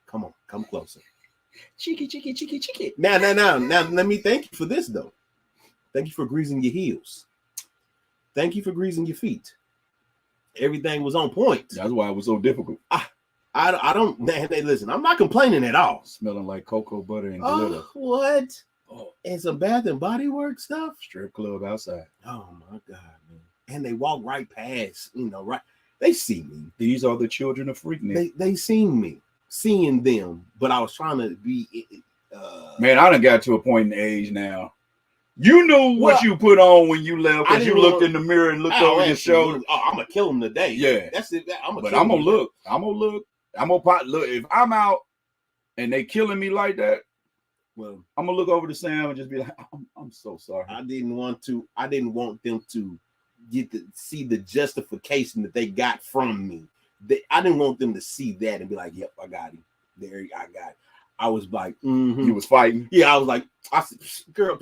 come on, come closer. Cheeky. Now, let me thank you for this, though. Thank you for greasing your heels. Thank you for greasing your feet. Everything was on point. That's why it was so difficult. I don't, man, hey, listen, I'm not complaining at all. Smelling like cocoa butter and glitter. What? And some Bath and Body Works stuff? Strip club outside. Oh, my God, man. And they walk right past, right. They see me. These are the children of freaknik. They seen me, seeing them, but I was trying to be. Man, I done got to a point in age now. You knew what you put on when you left because you looked in the mirror and looked over your shoulder. Oh, I'm gonna kill him today. Yeah, that's it. I'm gonna look. Look, if I'm out and they killing me like that, well, I'm gonna look over to Sam and just be like, I'm so sorry. I didn't want them to see the justification that they got from me. I didn't want them to see that and be like, yep, I got him. There, I got it. I was like, You was fighting? Yeah, I was like, I said, girl,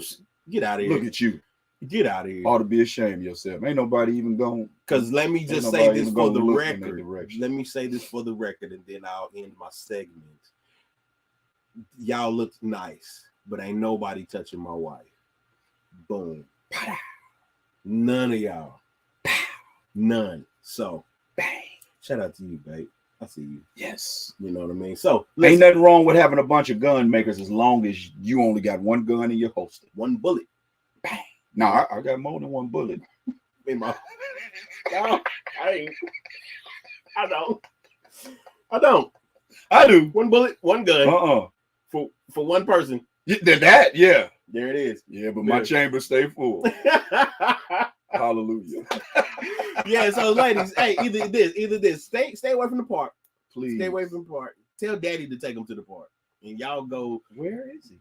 get out of here. Look at you. Get out of here. Ought to be ashamed of yourself. Ain't nobody even going. Because let me just say this for the record. Let me say this for the record, and then I'll end my segment. Y'all look nice, but ain't nobody touching my wife. Boom. None of y'all. None. So, bang. Shout out to you, babe. I see you. Yes. You know what I mean? So, ain't nothing wrong with having a bunch of gun makers as long as you only got one gun in your holster. One bullet. Bang. No, I got more than one bullet. In my... No, I ain't. I don't. I do. One bullet, one gun. For one person. That, yeah. There it is. Yeah, but my chamber stay full. Hallelujah. Yeah, so ladies, hey, either this. Stay away from the park. Please. Stay away from the park. Tell daddy to take him to the park. And y'all go, where is he?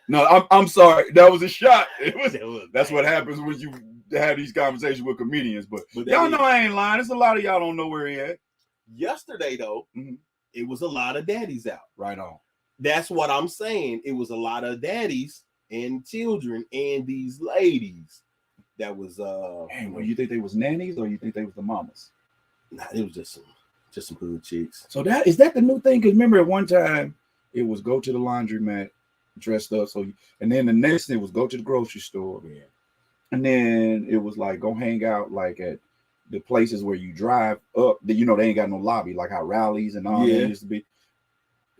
No, I'm sorry. That was a shot. That's bad. what happens when you have these conversations with comedians. But But y'all know I ain't lying. There's a lot of y'all don't know where he at. Yesterday, though, it was a lot of daddies out. Right on. That's what I'm saying. It was a lot of daddies and children and these ladies. That was Hey, well, you think they was nannies or you think they was the mamas? Nah, it was just some hood chicks. So that is that the new thing? Because remember at one time it was go to the laundromat, dressed up. So and then the next thing was go to the grocery store. Yeah. And then it was like go hang out like at the places where you drive up. They ain't got no lobby, like how rallies and all that used to be.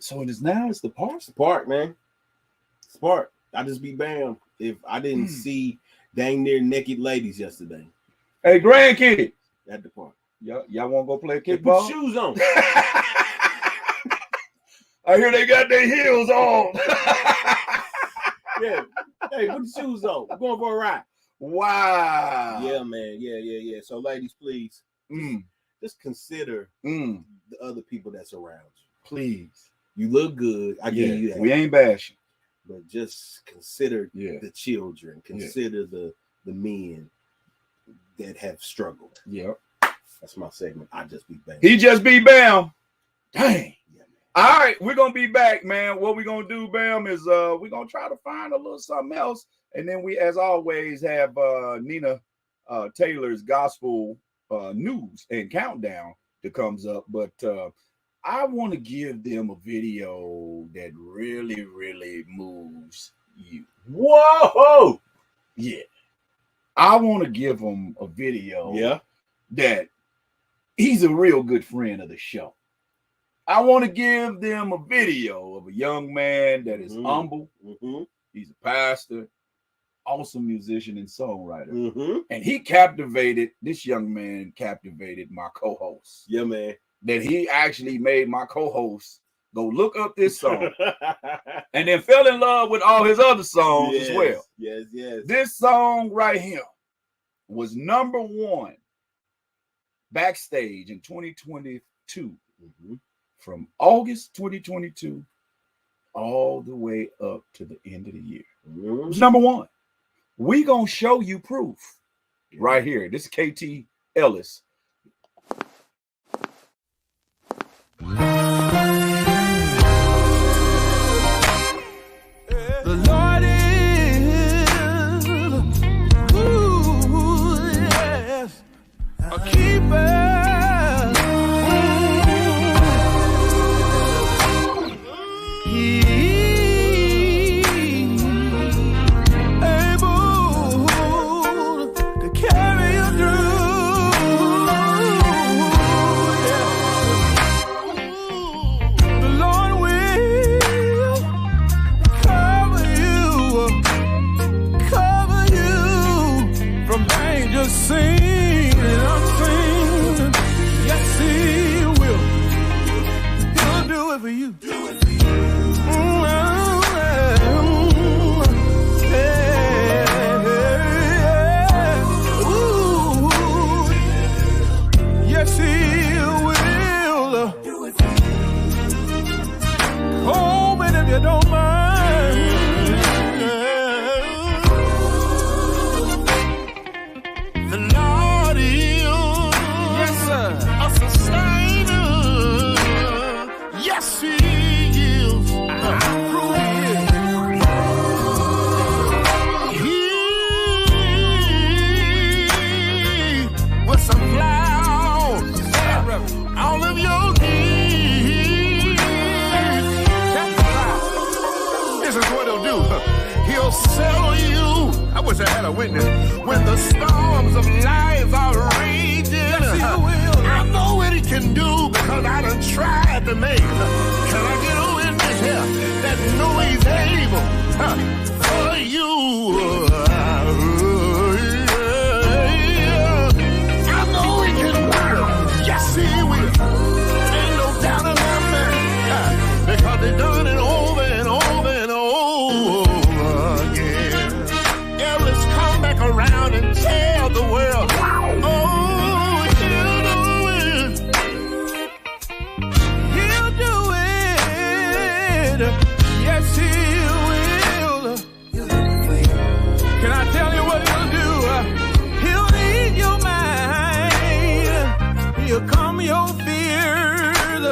So it's the park. It's the park, man. It's the park. I just be bam if I didn't see dang near naked ladies yesterday. Hey, grandkid. At the park. Y'all want to go play Put kickball? shoes on. I hear they got their heels on. Yeah. Hey, put the shoes on. We're going for a ride. Wow. Yeah, man. Yeah. So, ladies, please just consider the other people that's around you. Please. You look good. I give you that. We ain't bashing. But just consider Yeah. the children. Consider the men that have struggled. Yep. That's my segment. I just be bam. He just be bam. Dang. Yeah, man. All right, we're gonna be back, man. What we're gonna do, Bam, is we're gonna try to find a little something else. And then we, as always, have Nina Taylor's gospel news and countdown that comes up. But I want to give them a video that really, really moves you. Whoa! Yeah. I want to give them a video that he's a real good friend of the show. I want to give them a video of a young man that is humble. He's a pastor, awesome musician and songwriter. And this young man captivated my co-host. Yeah, man. That he actually made my co-host go look up this song and then fell in love with all his other songs as well. Yes. This song right here was #1 backstage in 2022. From August 2022 all the way up to the end of the year. It was #1. We gonna show you proof right here. This is KT Ellis. The Lord is, a keeper. Seen and unseen, yes he will. He'll do it for you. Yes he will. Oh, man, if you don't mind. Settle you. I wish I had a witness. When the storms of life are raging, yes, I know what he can do because I done tried to make it. Can I get a witness here that know he's able for you? I know he can do it. Yes, he will. Ain't no doubt about that. Because they done it over and over and over. Around and tell the Yes, he will. Can I tell you what he'll do? He'll lead your mind. He'll calm your fears.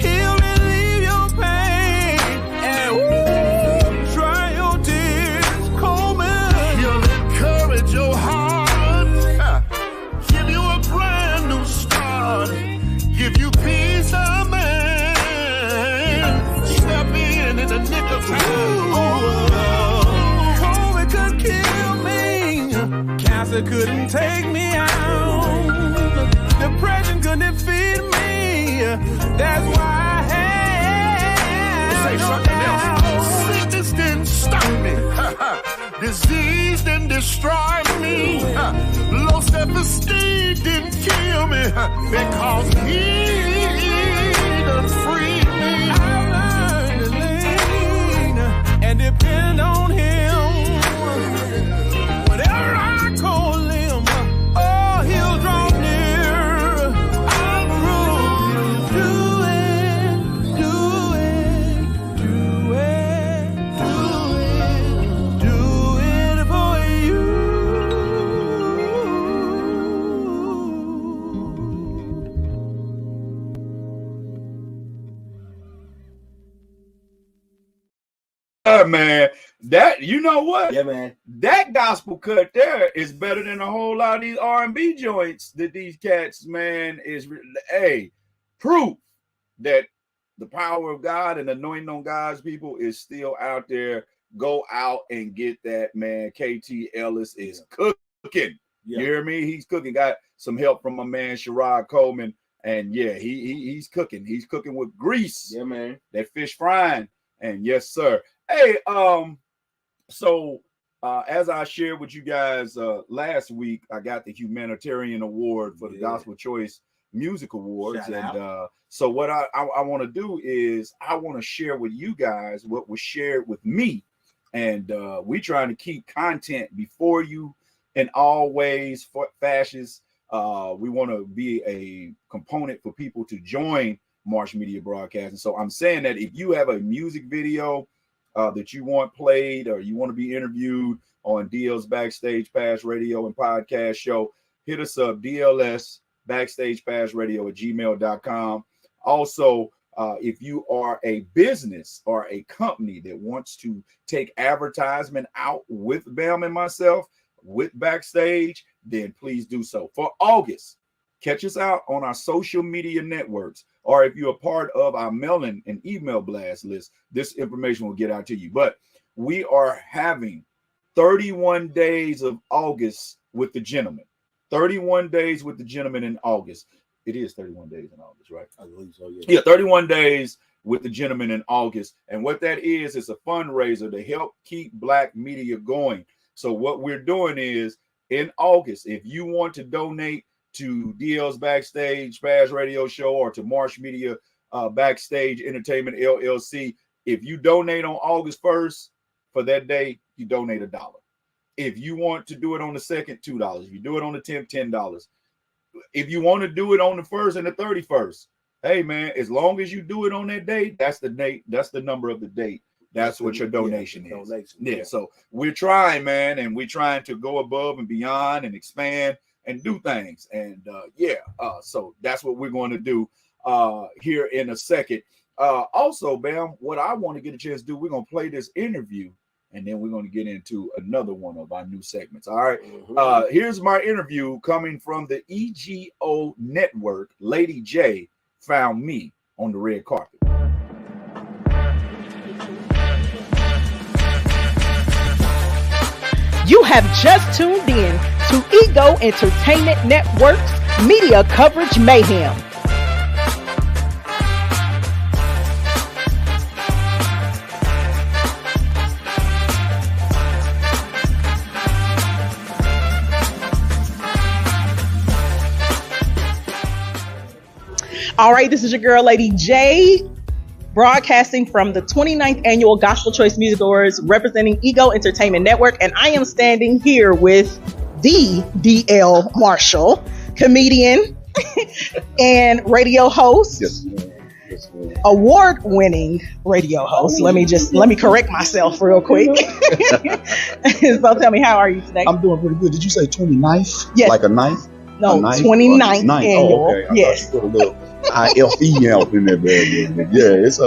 He'll relieve your pain. And dry your tears, Coleman. He'll encourage your heart. Give you a brand new start. Give you peace of mind. Step in the nick of time. COVID could kill me. Cancer couldn't take me out. Depression couldn't defeat me. That's why I had say something else. Sickness didn't stop me. Disease didn't destroy me. Low self-esteem didn't kill me. Because he done freed me. I learned to lean and depend on him. Whenever I call him, oh, he'll draw near. I'll prove he'll do it, do it, do it, do it for you. Man, that you know what? Yeah, man. That gospel cut there is better than a whole lot of these R&B joints that these cats, man, is proof that the power of God and anointing on God's people is still out there. Go out and get that, man. KT Ellis is cooking. Yeah. You hear me? He's cooking. Got some help from my man Sherrod Coleman, and yeah, he's cooking. He's cooking with grease. Yeah, man. That fish frying, and yes, sir. Hey, so as I shared with you guys last week, I got the humanitarian award for the Gospel Choice Music Awards. Shout And so what I want to do is I want to share with you guys what was shared with me. And we trying to keep content before you in all ways, fashions. We want to be a component for people to join Marsh Media Broadcasting. So I'm saying that if you have a music video that you want played, or you want to be interviewed on DL's Backstage Pass Radio and Podcast Show, hit us up, DLS Backstage Pass Radio @gmail.com. Also, if you are a business or a company that wants to take advertisement out with Bam and myself, with Backstage, then please do so. For August, catch us out on our social media networks, or if you're a part of our mailing and email blast list, this information will get out to you. But we are having 31 days of August with the gentleman. 31 days with the gentleman in August. It is 31 days in August, right? I believe so, yeah. Yeah, 31 days with the gentleman in August. And what that is a fundraiser to help keep Black media going. So what we're doing is, in August, if you want to donate to DL's Backstage Pass Radio Show or to Marsh Media Backstage Entertainment LLC, if you donate on August 1st for that day, you donate $1. If you want to do it on the 2nd, $2. If you do it on the 10th, $10. If you want to do it on the 1st and the 31st, hey man, as long as you do it on that date, that's the date, that's the number of the date. That's what your donation is. Yeah, so we're trying, man, and we're trying to go above and beyond and expand and do things. And so that's what we're going to do here in a second. Also, Bam, what I want to get a chance to do, we're going to play this interview, and then we're going to get into another one of our new segments. All right. Mm-hmm. Here's my interview coming from the EGO Network. Lady J found me on the red carpet. You have just tuned in to Ego Entertainment Network's Media Coverage Mayhem. All right, this is your girl, Lady J, broadcasting from the 29th Annual Gospel Choice Music Awards, representing Ego Entertainment Network, and I am standing here with the DL Marshall, comedian and radio host. Yes, award-winning radio host. Let me correct myself real quick. So tell me, how are you today? I'm doing pretty good. Did you say 29th? Yes. Like a knife? No, a knife? 29th annual. Oh, okay. I yes. thought you put a little IFE help in there, baby. But yeah, it's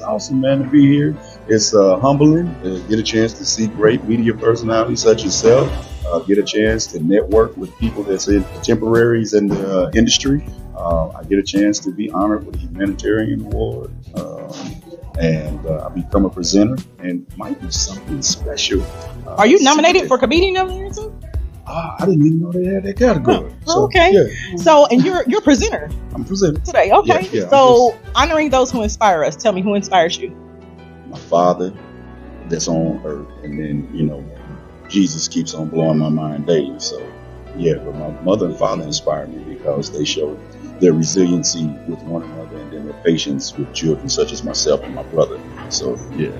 awesome, man, to be here. It's humbling to get a chance to see great media personalities such as yourself. Get a chance to network with people that's in contemporaries in the industry. I get a chance to be honored with a humanitarian award. And I become a presenter and might be something special. Are you nominated for comedian of the year too? I didn't even know they had that category. So, okay. Yeah. So, and you're presenter. I'm presenting today. Okay. Yeah, so honoring those who inspire us. Tell me, who inspires you? My father that's on earth. And then, Jesus keeps on blowing my mind daily. So yeah, but my mother and father inspired me because they showed their resiliency with one another and then their patience with children such as myself and my brother. So yeah.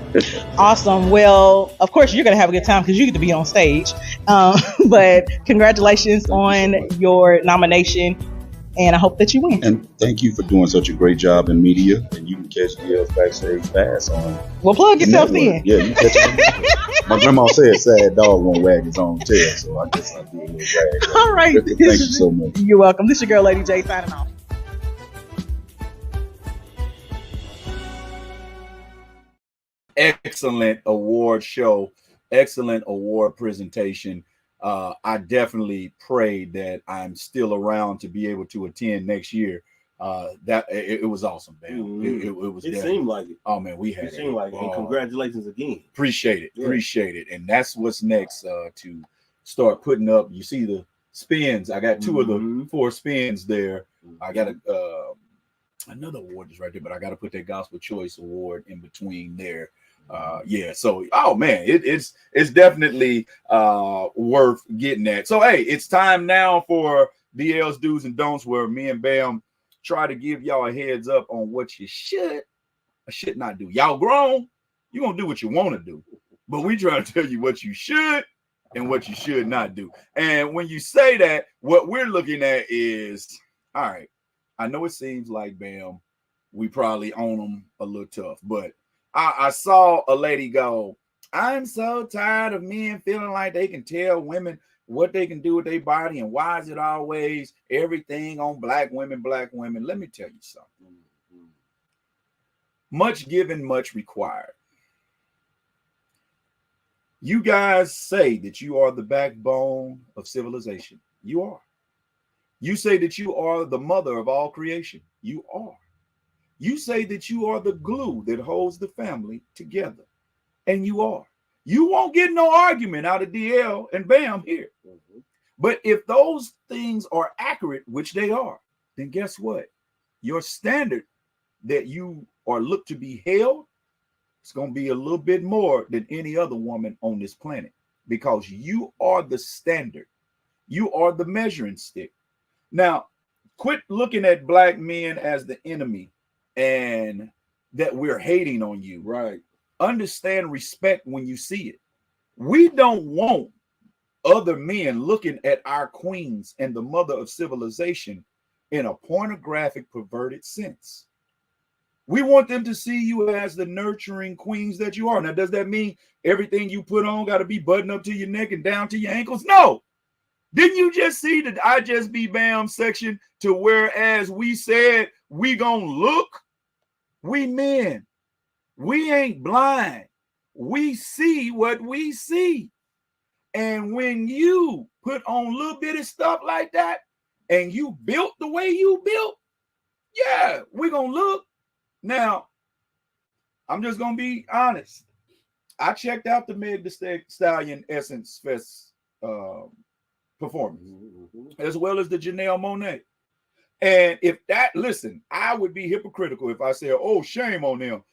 Awesome. Well, of course you're gonna have a good time because you get to be on stage. But congratulations on your nomination, and I hope that you win. And thank you for doing such a great job in media. And you can catch DL's Backstage Pass on. Well, plug yourself in. Yeah, you catch it. My grandma said sad dog won't wag his own tail, so I guess I'll do a little wag. All right. Thank you so much. You're welcome. This is your girl, Lady J, signing off. Excellent award show, excellent award presentation. I definitely pray that I'm still around to be able to attend next year. That it was awesome, man. Mm-hmm. It was. It seemed like it. Oh man, we had it. Seemed like it. And congratulations again. Appreciate it. Yeah. Appreciate it. And that's what's next. To start putting up. You see the spins. I got two of the 4 spins there. I got another award is right there, but I got to put that Gospel Choice Award in between there. Yeah, so oh man, it's definitely worth getting that. So hey, it's time now for DL's do's and don'ts, where me and Bam try to give y'all a heads up on what you should or should not do. Y'all grown, you gonna do what you want to do, but we try to tell you what you should and what you should not do. And when you say that, what we're looking at is, all right, I know it seems like, Bam, we probably own them a little tough, but I saw a lady go, I'm so tired of men feeling like they can tell women what they can do with their body, and why is it always everything on black women, black women? Let me tell you something. Much given, much required. You guys say that you are the backbone of civilization. You are. You say that you are the mother of all creation. You are. You say that you are the glue that holds the family together. And you are. You won't get no argument out of DL and Bam here. But if those things are accurate, which they are, then guess what? Your standard that you are looked to be held, it's going to be a little bit more than any other woman on this planet, because you are the standard. You are the measuring stick. Now, quit looking at black men as the enemy and that we're hating on you. Right. Understand respect when you see it. We don't want other men looking at our queens and the mother of civilization in a pornographic, perverted sense. We want them to see you as the nurturing queens that you are. Now, does that mean everything you put on got to be buttoned up to your neck and down to your ankles? No. Didn't you just see the I Just Be Bam section to whereas we said we gonna look? We men, we ain't blind. We see what we see. And when you put on little bitty stuff like that and you built the way you built, yeah, we're gonna look. Now, I'm just gonna be honest. I checked out the Meg Thee Stallion Essence Fest performance, as well as the Janelle Monae. And if that, listen, I would be hypocritical if I said, oh, shame on them,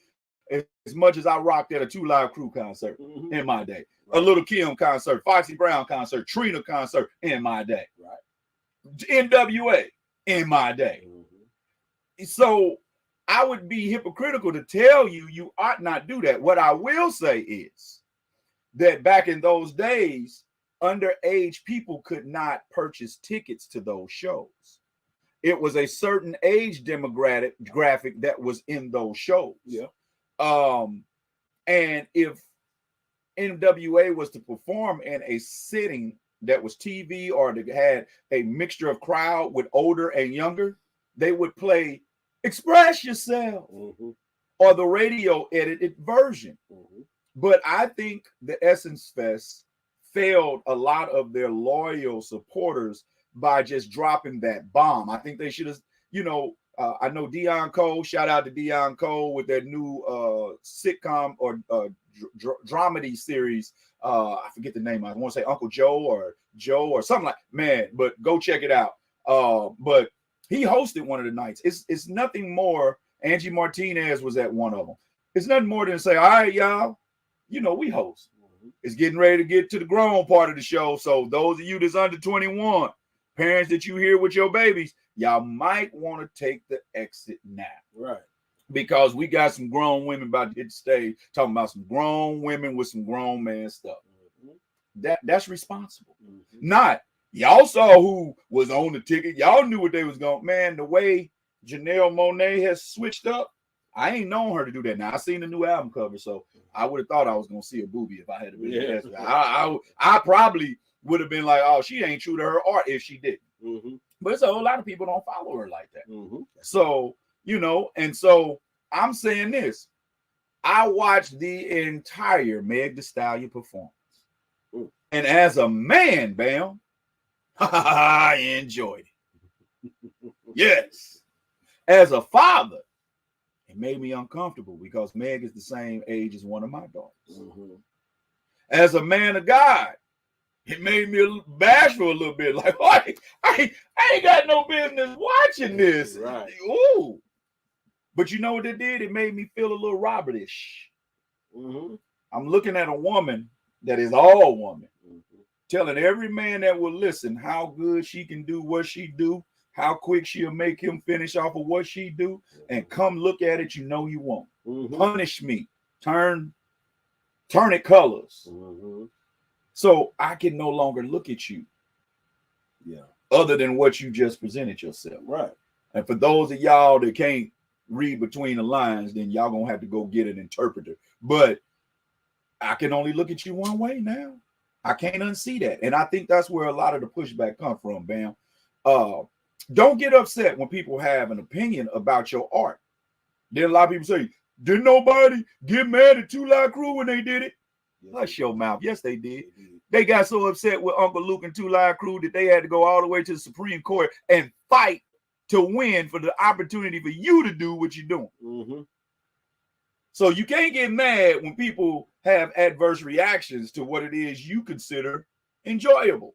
as much as I rocked at a 2 Live Crew concert in my day, a Little Kim concert, Foxy Brown concert, Trina concert in my day, right? NWA in my day. So I would be hypocritical to tell you you ought not do that. What I will say is that back in those days, underage people could not purchase tickets to those shows. it was a certain age demographic that was in those shows. Yeah. And if NWA was to perform in a setting that was TV or that had a mixture of crowd with older and younger, they would play Express Yourself or the radio edited version. But I think the Essence Fest failed a lot of their loyal supporters by just dropping that bomb. I think they should have, I know Dion Cole, shout out to Dion Cole with their new sitcom or dramedy series. I forget the name. I want to say Uncle Joe or something like, man, but go check it out. But he hosted one of the nights. It's nothing more. Angie Martinez was at one of them. It's nothing more than say, all right, y'all, we host. It's getting ready to get to the grown part of the show. So those of you that's under 21, parents that you hear with your babies, y'all might want to take the exit now. Right. Because we got some grown women about to hit the stage talking about some grown women with some grown man stuff. That's responsible. Not, y'all saw who was on the ticket. Y'all knew what they was going. Man, the way Janelle Monae has switched up, I ain't known her to do that. Now, I seen the new album cover, so I would have thought I was going to see a boobie if I had been. Yeah. I probably would have been like, oh, she ain't true to her art if she didn't. But it's a whole lot of people don't follow her like that. So, and so I'm saying this. I watched the entire Meg Thee Stallion performance. And as a man, Bam, I enjoyed it. Yes. As a father, it made me uncomfortable because Meg is the same age as one of my daughters. As a man of God, it made me bashful a little bit. Like, I ain't got no business watching this. Right. Ooh. But you know what it did? It made me feel a little Robertish. I'm looking at a woman that is all woman, telling every man that will listen how good she can do what she do, how quick she'll make him finish off of what she do, and come look at it, you won't. Punish me. Turn it colors. So I can no longer look at you. Yeah. Other than what you just presented yourself. Right. And for those of y'all that can't read between the lines, then y'all gonna have to go get an interpreter. But I can only look at you one way now. I can't unsee that. And I think that's where a lot of the pushback come from, Bam. Don't get upset when people have an opinion about your art. Then a lot of people say, didn't nobody get mad at Two Live Crew when they did it? Hush your mouth. Yes, they did. They got so upset with Uncle Luke and Two Live Crew that they had to go all the way to the Supreme Court and fight to win for the opportunity for you to do what you're doing. So you can't get mad when people have adverse reactions to what it is you consider enjoyable.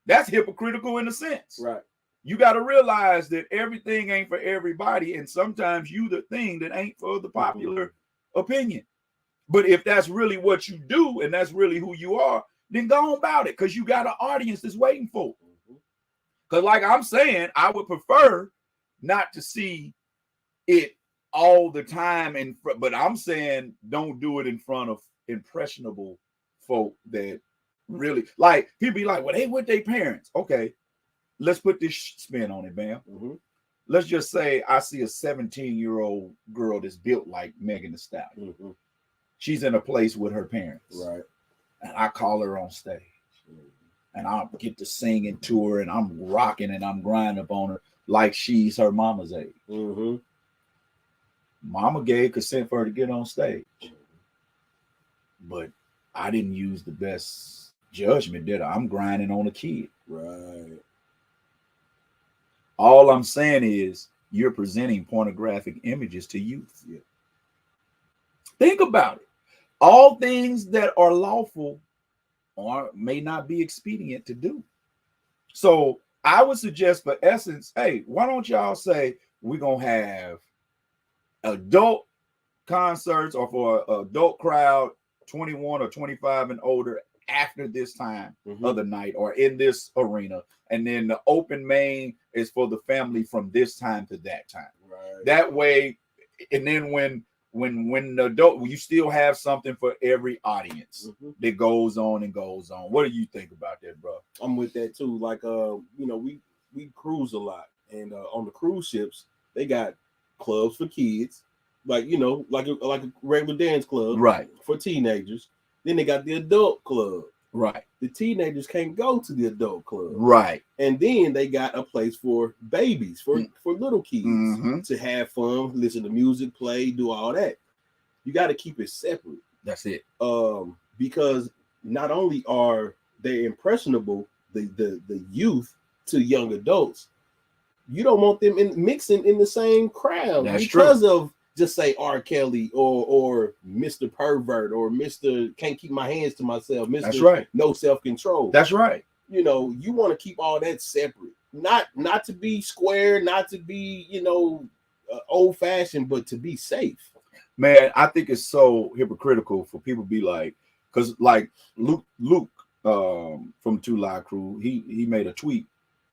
That's hypocritical in a sense. Right. You got to realize that everything ain't for everybody, and sometimes you the thing that ain't for the popular opinion. But if that's really what you do and that's really who you are, then go on about it, because you got an audience that's waiting for it. Because like I'm saying, I would prefer not to see it all the time, but I'm saying don't do it in front of impressionable folk that really, like, people be like, well, they with their parents. Okay, let's put this spin on it, Bam. Let's just say I see a 17-year-old girl that's built like Megan Thee Stallion. She's in a place with her parents. Right. And I call her on stage. And I'll get to singing to her, and I'm rocking and I'm grinding up on her like she's her mama's age. Mama gave consent for her to get on stage. But I didn't use the best judgment, did I? I'm grinding on a kid. Right. All I'm saying is you're presenting pornographic images to youth. Yeah. Think about it. All things that are lawful or may not be expedient to do. So I would suggest, for Essence, hey, why don't y'all say we're going to have adult concerts, or for an adult crowd 21 or 25 and older after this time of the night or in this arena, and then the open main is for the family from this time to that time. Right. That way, and then when the adult, you still have something for every audience that goes on and goes on. What do you think about that, bro? I'm with that too. Like we cruise a lot, And on the cruise ships, they got clubs for kids, like like a regular dance club, Right. for teenagers. Then they got the adult club. Right. The teenagers can't go to the adult club. Right. And then they got a place for babies, for little kids to have fun, listen to music, play, do all that. You got to keep it separate. That's it. Because not only are they impressionable, the youth to young adults, you don't want them mixing in the same crowd. That's because true. of just say R. Kelly or Mr. Pervert or Mr. Can't Keep My Hands to Myself, Mr. That's right. No Self-Control. That's right. You want to keep all that separate. Not to be square, not to be, old fashioned, but to be safe. Man, I think it's so hypocritical for people to be like, because like Luke from Two Live Crew, he made a tweet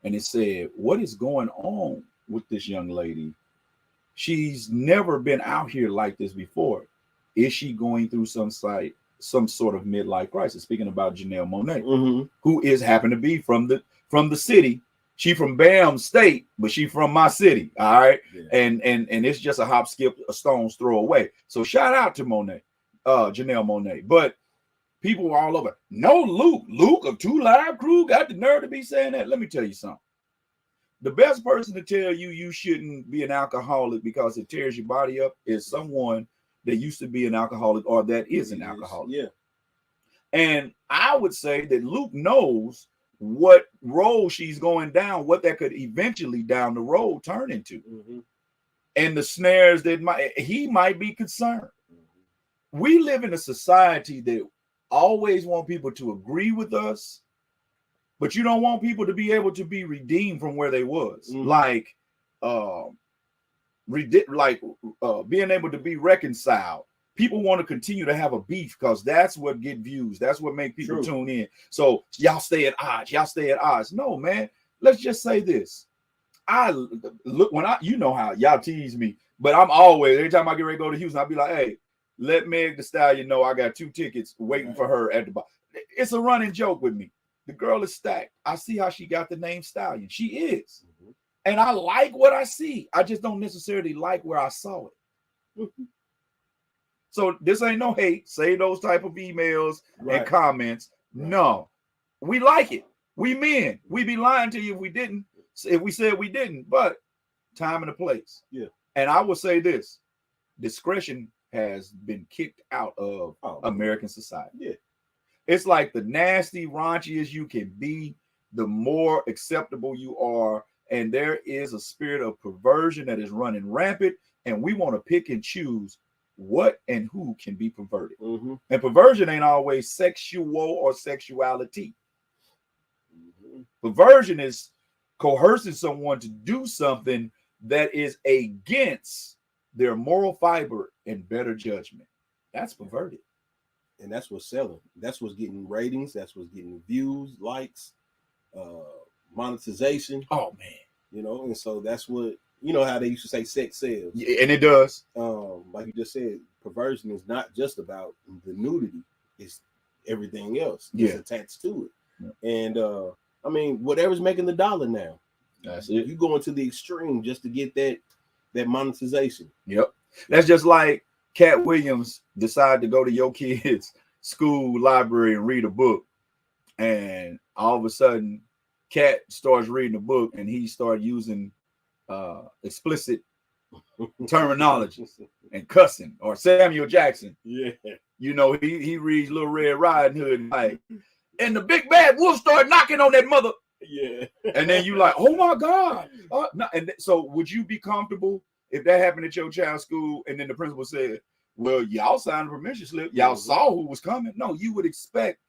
and it said, "What is going on with this young lady? She's never been out here like this before. Is she going through some sort of midlife crisis?" Speaking about Janelle Monae, who is happen to be from the city. She from Bam State, but she from my city. All right. Yeah. And it's just a hop, skip, a stone's throw away. So shout out to Monae, Janelle Monae. But people were all over. No, Luke of Two Live Crew got the nerve to be saying that. Let me tell you something. The best person to tell you shouldn't be an alcoholic because it tears your body up is someone that used to be an alcoholic or that is an alcoholic. Yeah. And I would say that Luke knows what road she's going down, what that could eventually down the road turn into, and the snares that he might be concerned. We live in a society that always want people to agree with us, but you don't want people to be able to be redeemed from where they was, like being able to be reconciled. People want to continue to have a beef because that's what get views. That's what make people tune in. So y'all stay at odds. Y'all stay at odds. No, man. Let's just say this. I look when you know how y'all tease me, but I'm always, every time I get ready to go to Houston, I'll be like, hey, let Meg the Stallion know I got 2 tickets waiting for her at the bar. It's a running joke with me. The girl is stacked. I see how she got the name Stallion. She is. And I like what I see. I just don't necessarily like where I saw it. So this ain't no hate. Say those type of emails and comments. No, we like it. We men. We be lying to you if we didn't. If we said we didn't. But time and a place. Yeah. And I will say this: discretion has been kicked out of American society. Yeah. It's like the nasty, raunchiest you can be, the more acceptable you are. And there is a spirit of perversion that is running rampant. And we want to pick and choose what and who can be perverted. And perversion ain't always sexual or sexuality. Perversion is coercing someone to do something that is against their moral fiber and better judgment. That's perverted. And that's what's selling. That's what's getting ratings. That's what's getting views, likes, monetization. Oh man. And so that's what, how they used to say sex sells. Yeah, and it does. Like you just said, perversion is not just about the nudity, it's everything else that's attached to it. Yeah. And I mean, whatever's making the dollar now. That's it. You going to the extreme just to get that monetization. Yep. That's just like Cat Williams decided to go to your kids' school library and read a book. And all of a sudden, Cat starts reading the book and he started using explicit terminology and cussing, or Samuel Jackson. Yeah. He reads Little Red Riding Hood like, and the big bad wolf started knocking on that mother. Yeah. And then you like, oh my God. No, and so would you be comfortable if that happened at your child's school and then the principal said, well, y'all signed a permission slip. Y'all saw who was coming. No, you would expect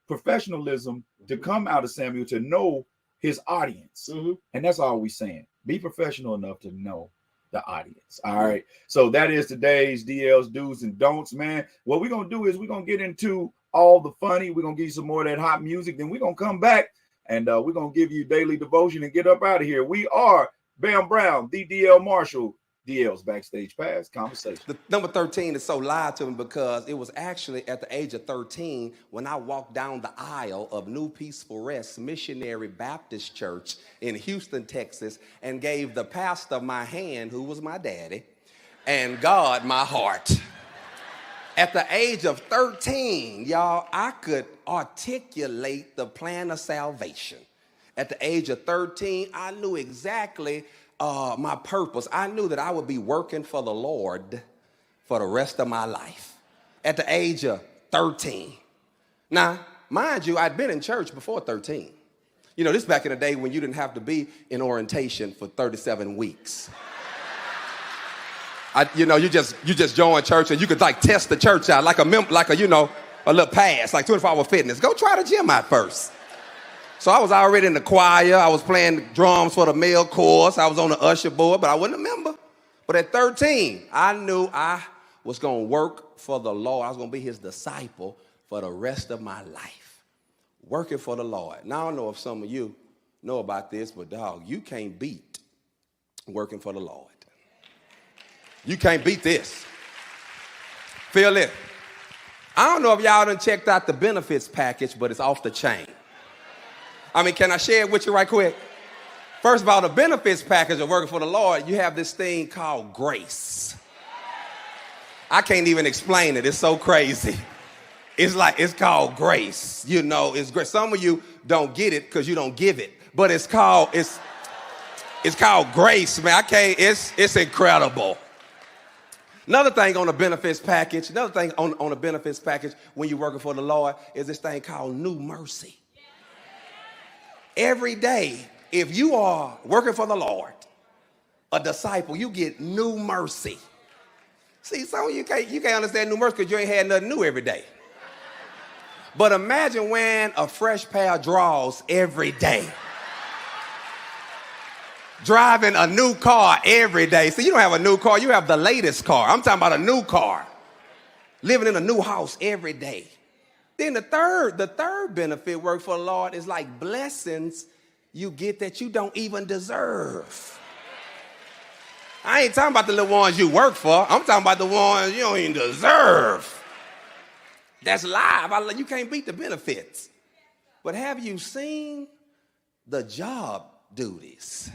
professionalism to come out of Samuel to know his audience. And that's all we're saying. Be professional enough to know the audience. All right. So that is today's DL's do's and don'ts, man. What we're going to do is we're going to get into all the funny. We're going to give you some more of that hot music. Then we're going to come back and we're going to give you daily devotion and get up out of here. We are Bam Brown, the DL Marshall, DL's Backstage Pass Conversation. The number 13 is so live to me because it was actually at the age of 13 when I walked down the aisle of New Peaceful Rest Missionary Baptist Church in Houston, Texas, and gave the pastor my hand, who was my daddy, and God my heart. At the age of 13, y'all, I could articulate the plan of salvation. At the age of 13, I knew exactly my purpose. I knew that I would be working for the Lord for the rest of my life. At the age of 13. Now, mind you, I'd been in church before 13. You know, this back in the day when you didn't have to be in orientation for 37 weeks. You just joined church and you could like test the church out like a little pass, like 24-hour fitness. Go try the gym out first. So I was already in the choir. I was playing drums for the male chorus. I was on the usher board, but I wasn't a member. But at 13, I knew I was going to work for the Lord. I was going to be his disciple for the rest of my life, working for the Lord. Now, I don't know if some of you know about this, but dog, you can't beat working for the Lord. You can't beat this. Feel it. I don't know if y'all done checked out the benefits package, but it's off the chain. I mean, can I share it with you right quick? First of all, the benefits package of working for the Lord, you have this thing called grace. I can't even explain it. It's so crazy. It's called grace. You know, it's great. Some of you don't get it because you don't give it, but it's called grace, man. It's incredible. Another thing on the benefits package, when you're working for the Lord is this thing called new mercy. Every day, if you are working for the Lord, a disciple, you get new mercy. See, some of you can't understand new mercy because you ain't had nothing new every day. But imagine wearing a fresh pair of drawers every day. Driving a new car every day. See, you don't have a new car, you have the latest car. I'm talking about a new car. Living in a new house every day. Then the third benefit work for the Lord is like blessings you get that you don't even deserve. I ain't talking about the little ones you work for. I'm talking about the ones you don't even deserve. That's live. You can't beat the benefits. But have you seen the job duties?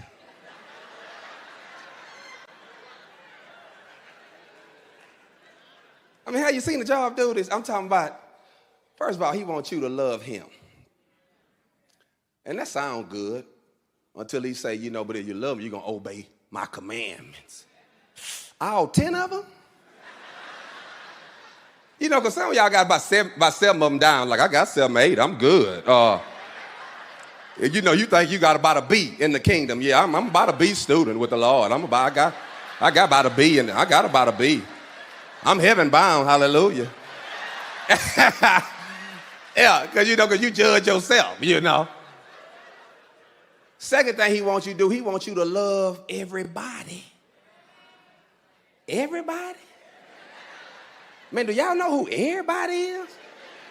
I mean, have you seen the job duties? I'm talking about, first of all, he wants you to love him. And that sounds good until he say, but if you love me, you're going to obey my commandments. All 10 of them? Because some of y'all got about seven of them down. Like, I got 7 or 8. I'm good. You think you got about a B in the kingdom. Yeah, I'm about a B student with the Lord. I got about a B, and I got about a B. I'm heaven bound, hallelujah. Yeah, because you judge yourself, Second thing he wants you to do, he wants you to love everybody. Everybody? Man, do y'all know who everybody is?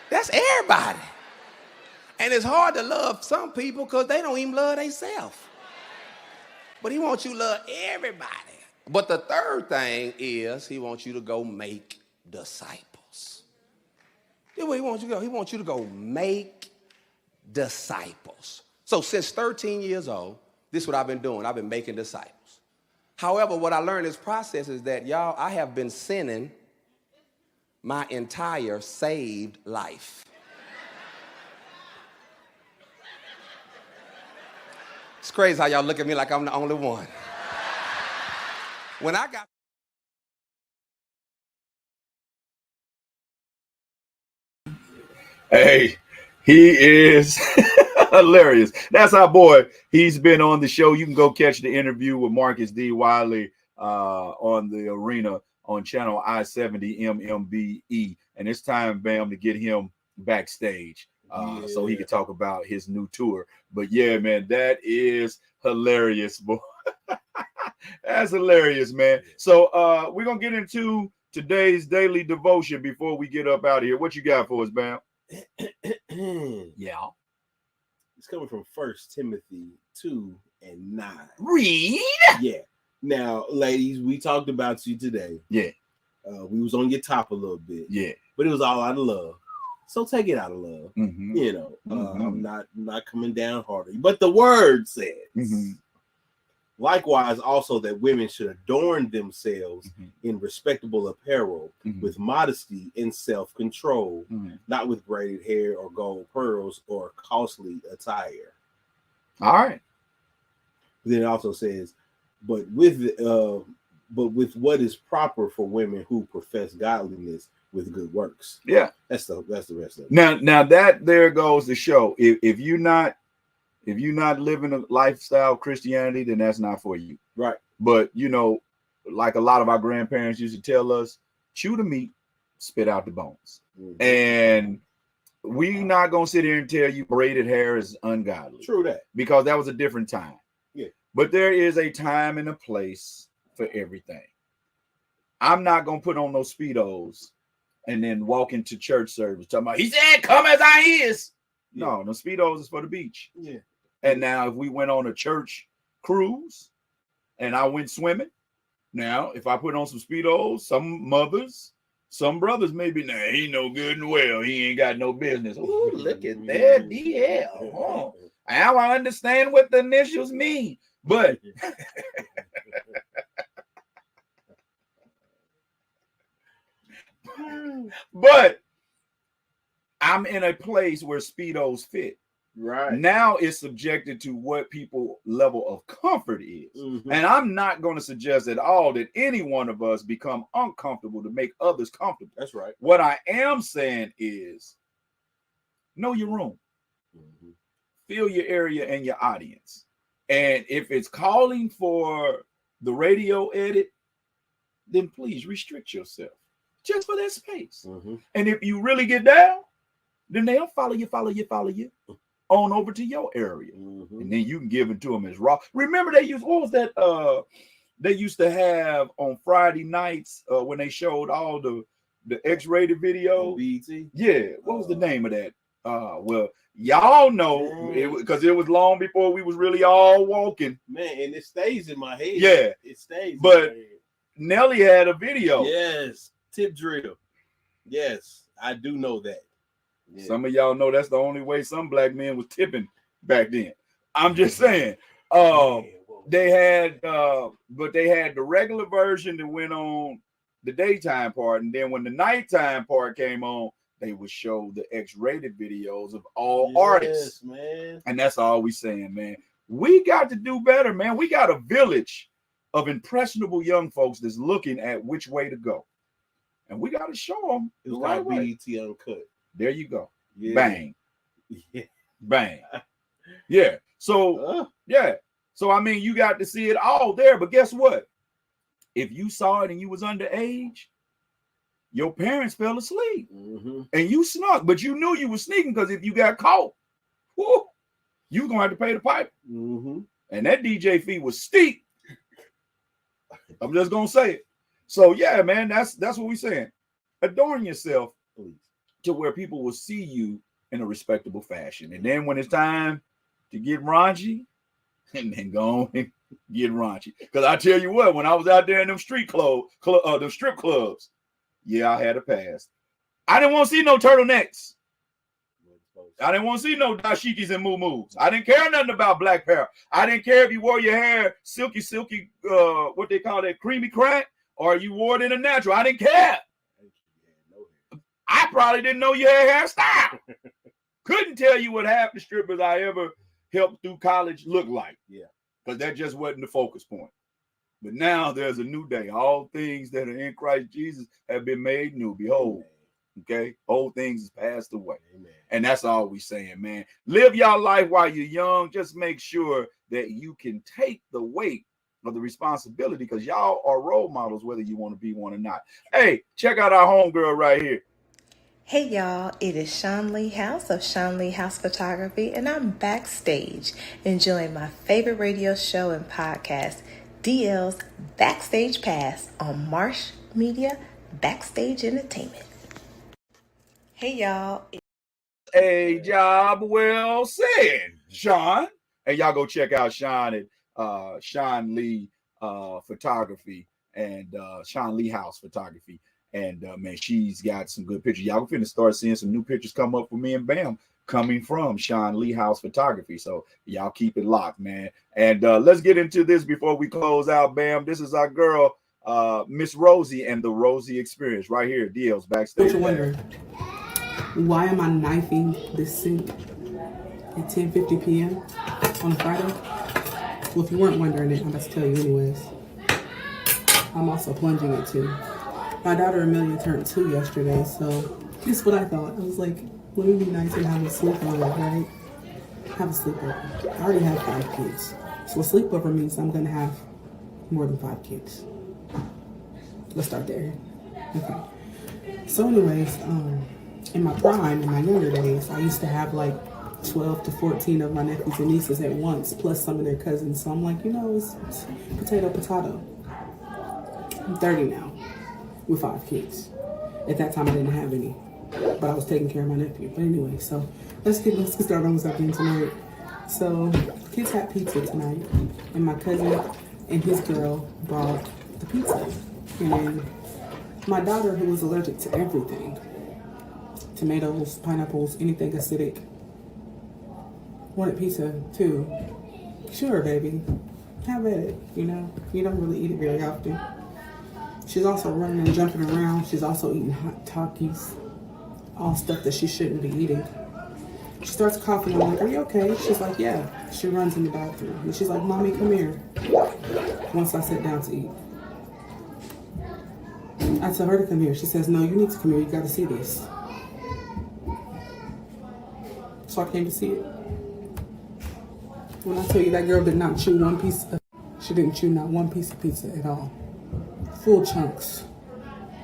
That's everybody. And it's hard to love some people because they don't even love themselves. But he wants you to love everybody. But the third thing is he wants you to go make disciples. That's where he wants you to go. He wants you to go make disciples. So since 13 years old, this is what I've been doing. I've been making disciples. However, what I learned in this process is that, y'all, I have been sinning my entire saved life. It's crazy how y'all look at me like I'm the only one. When I got Hey, he is hilarious. That's our boy. He's been on the show. You can go catch the interview with Marcus D. Wiley on the arena on channel I-70 MMBE. And it's time, Bam, to get him backstage so he can talk about his new tour. But yeah, man, that is hilarious, boy. That's hilarious, man. So we're going to get into today's daily devotion before we get up out of here. What you got for us, Bam? Yeah. It's coming from 1 Timothy 2:9. Read. Yeah. Now, ladies, we talked about you today. Yeah. We was on your top a little bit. Yeah. But it was all out of love. So take it out of love. Mm-hmm. You know, Mm-hmm. I'm not coming down harder. But the word says, likewise, also that women should adorn themselves in respectable apparel, with modesty and self-control, not with braided hair or gold pearls or costly attire. All right. Then it also says, but with what is proper for women who profess godliness with good works. Yeah, that's the rest of it. Now that there goes to show if you're not living a lifestyle of Christianity, then that's not for you. Right. But you know, like a lot of our grandparents used to tell us, chew the meat, spit out the bones. And we not gonna sit here and tell you braided hair is ungodly. True that. Because that was a different time. Yeah. But there is a time and a place for everything. I'm not gonna put on those Speedos and then walk into church service talking about, he said, come as I is. Yeah. No, the Speedos is for the beach. Yeah. And now if we went on a church cruise and I went swimming, now if I put on some Speedos, some mothers, some brothers maybe, nah, he no good and well. He ain't got no business. Ooh, look at that DL. Oh, now I understand what the initials mean. But but I'm in a place where Speedos fit. Right. Now it's subjected to what people level of comfort is. And I'm not going to suggest at all that any one of us become uncomfortable to make others comfortable. That's right. What I am saying is know your room. Fill your area and your audience. And if it's calling for the radio edit, then please restrict yourself just for that space. And if you really get down, then they'll follow you on over to your area. And then you can give it to them as raw. Remember they used, what was that they used to have on Friday nights when they showed all the X-rated videos? BET? Yeah, what was the name of that? Well, y'all know because it was long before we was really all walking. Man, and it stays in my head. Yeah. It stays but in my head. Nelly had a video. Yes, tip drill. Yes, I do know that. Yeah. Some of y'all know that's the only way some black men was tipping back then. I'm just saying. They had but they had the regular version that went on the daytime part, and then when the nighttime part came on, they would show the X-rated videos of all artists, man. And that's all we saying, man. We got to do better, man. We got a village of impressionable young folks that's looking at which way to go, and we got to show them the right way. BET Uncut. There you go. Yeah. Bang. Yeah. Bang. Yeah. So yeah. So I mean, you got to see it all there. But guess what? If you saw it and you was underage, your parents fell asleep and you snuck, but you knew you were sneaking because if you got caught, whoo, you were gonna have to pay the piper. And that DJ fee was steep. I'm just gonna say it. So yeah, man, that's what we're saying. Adorn yourself to where people will see you in a respectable fashion. And then when it's time to get raunchy, and then go on and get raunchy. Because I tell you what, when I was out there in them strip clubs, yeah, I had a pass. I didn't want to see no turtlenecks. I didn't want to see no dashikis and muumuus. I didn't care nothing about black power. I didn't care if you wore your hair silky, what they call that, creamy crack, or you wore it in a natural. I didn't care. I probably didn't know you had hairstyle. Couldn't tell you what half the strippers I ever helped through college look like. Yeah. Because that just wasn't the focus point. But now there's a new day. All things that are in Christ Jesus have been made new. Behold. Okay. Old things has passed away. Amen. And that's all we saying, man. Live your life while you're young. Just make sure that you can take the weight of the responsibility, because y'all are role models, whether you want to be one or not. Hey, check out our homegirl right here. Hey y'all, it is Sean Lee House of Sean Lee House Photography, and I'm backstage enjoying my favorite radio show and podcast, DL's Backstage Pass on Marsh Media Backstage Entertainment. Hey y'all. A job well said, Sean. Hey, y'all go check out Sean at Sean Lee Photography and Sean Lee House Photography. And man, she's got some good pictures. Y'all finna start seeing some new pictures come up for me and Bam coming from Sean Lee House Photography. So y'all keep it locked, man. And let's get into this before we close out, Bam. This is our girl, Miss Rosie and the Rosie Experience right here. DL's backstage. You're wondering, why am I knifing this sink at 10:50 p.m. on a Friday? Well, if you weren't wondering it, I'm about to tell you anyways. I'm also plunging it too. My daughter Amelia turned 2 yesterday, so this is what I thought. I was like, let me be nice and have a sleepover, right? Have a sleepover. I already have 5 kids. So a sleepover means I'm gonna have more than 5 kids. Let's start there. Okay. So anyways, in my prime, in my younger days, I used to have like 12 to 14 of my nephews and nieces at once, plus some of their cousins. So I'm like, it's potato, potato. I'm 30 now, with 5 kids. At that time, I didn't have any, but I was taking care of my nephew. But anyway, so let's get started on what's happening tonight. So the kids had pizza tonight, and my cousin and his girl brought the pizza. And my daughter, who was allergic to everything, tomatoes, pineapples, anything acidic, wanted pizza too. Sure, baby, have at it. You don't really eat it very often. She's also running and jumping around. She's also eating hot Takis, all stuff that she shouldn't be eating. She starts coughing. I'm like, are you okay? She's like, yeah. She runs in the bathroom. And she's like, Mommy, come here. Once I sit down to eat. I tell her to come here. She says, no, you need to come here. You got to see this. So I came to see it. When I tell you that girl did not chew one piece of, she didn't chew not one piece of pizza at all. Full chunks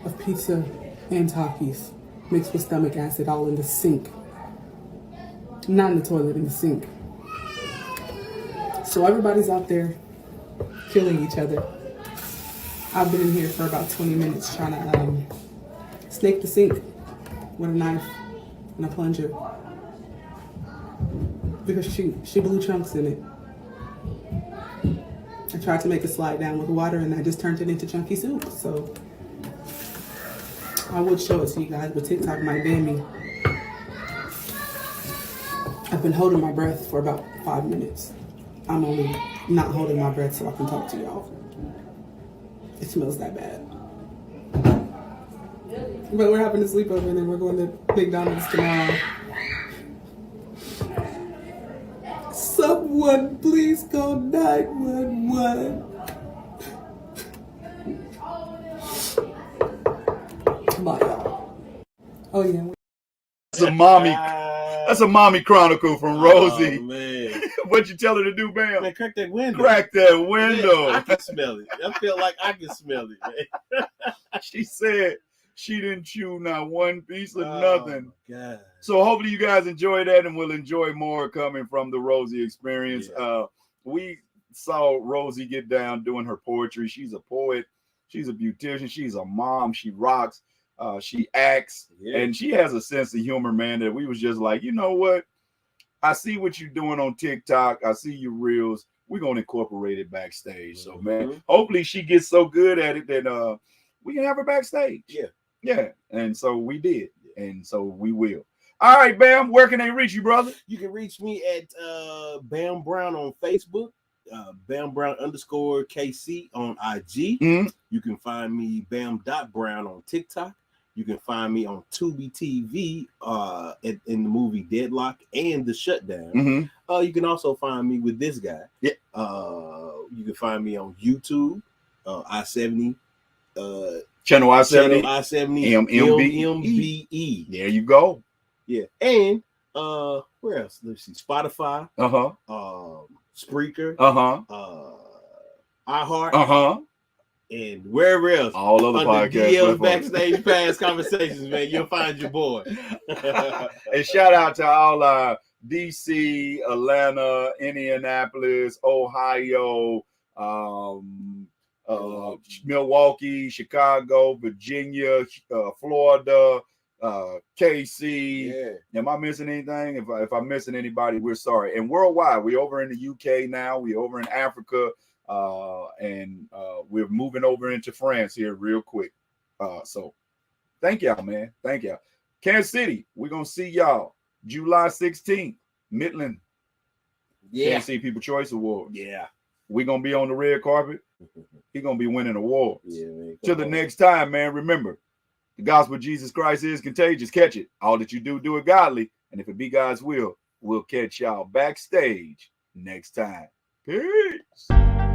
of pizza and Takis mixed with stomach acid all in the sink. Not in the toilet, in the sink. So everybody's out there killing each other. I've been in here for about 20 minutes trying to snake the sink with a knife and a plunger because she blew chunks in it. I tried to make it slide down with water and I just turned it into chunky soup. So I would show it to you guys, but TikTok might ban me. I've been holding my breath for about 5 minutes. I'm only not holding my breath so I can talk to y'all. It smells that bad. But we're having a sleepover and then we're going to McDonald's tomorrow. Someone please call 911. Bye, y'all. Oh yeah. That's a mommy chronicle from Rosie. Oh, man. What'd you tell her to do, Bam? Man, crack that window. Crack that window. Man, I can smell it. I feel like I can smell it, man. She said she didn't chew not one piece of nothing. God. So hopefully you guys enjoy that and we'll enjoy more coming from the Rosie Experience. Yeah. We saw Rosie get down doing her poetry. She's a poet. She's a beautician. She's a mom. She rocks. She acts. Yeah. And she has a sense of humor, man, that we was just like, you know what? I see what you're doing on TikTok. I see your reels. We're going to incorporate it backstage. So, man, hopefully she gets so good at it that we can have her backstage. Yeah. Yeah. And so we did. And so we will. All right, Bam, where can they reach you, brother? You can reach me at Bam Brown on Facebook, Bam Brown _KC on IG. Mm-hmm. You can find me Bam.Brown on TikTok. You can find me on Tubi TV in the movie Deadlock and The Shutdown. Mm-hmm. You can also find me with this guy. Yeah. You can find me on YouTube, I-70. Channel I-70. MBE. There you go. Yeah. And where else? Let's see. Spotify. Spreaker. iHeart. And wherever else. All other podcasts. DL's Backstage Pass Conversations, man. You'll find your boy. And shout out to all our DC, Atlanta, Indianapolis, Ohio, Milwaukee, Chicago, Virginia, Florida, KC. Yeah. Am I missing anything? If I'm missing anybody, we're sorry. And worldwide, we're over in the UK now. We're over in Africa. and we're moving over into France here real quick. So thank y'all, man. Thank y'all. Kansas City, we're gonna see y'all July 16th, Midland. Yeah. Kansas City People Choice Awards. Yeah. We're gonna be on the red carpet. He's gonna be winning awards. Yeah, man. Till the next time, man. Remember, the gospel of Jesus Christ is contagious. Catch it. All that you do, do it godly. And if it be God's will, we'll catch y'all backstage next time. Peace.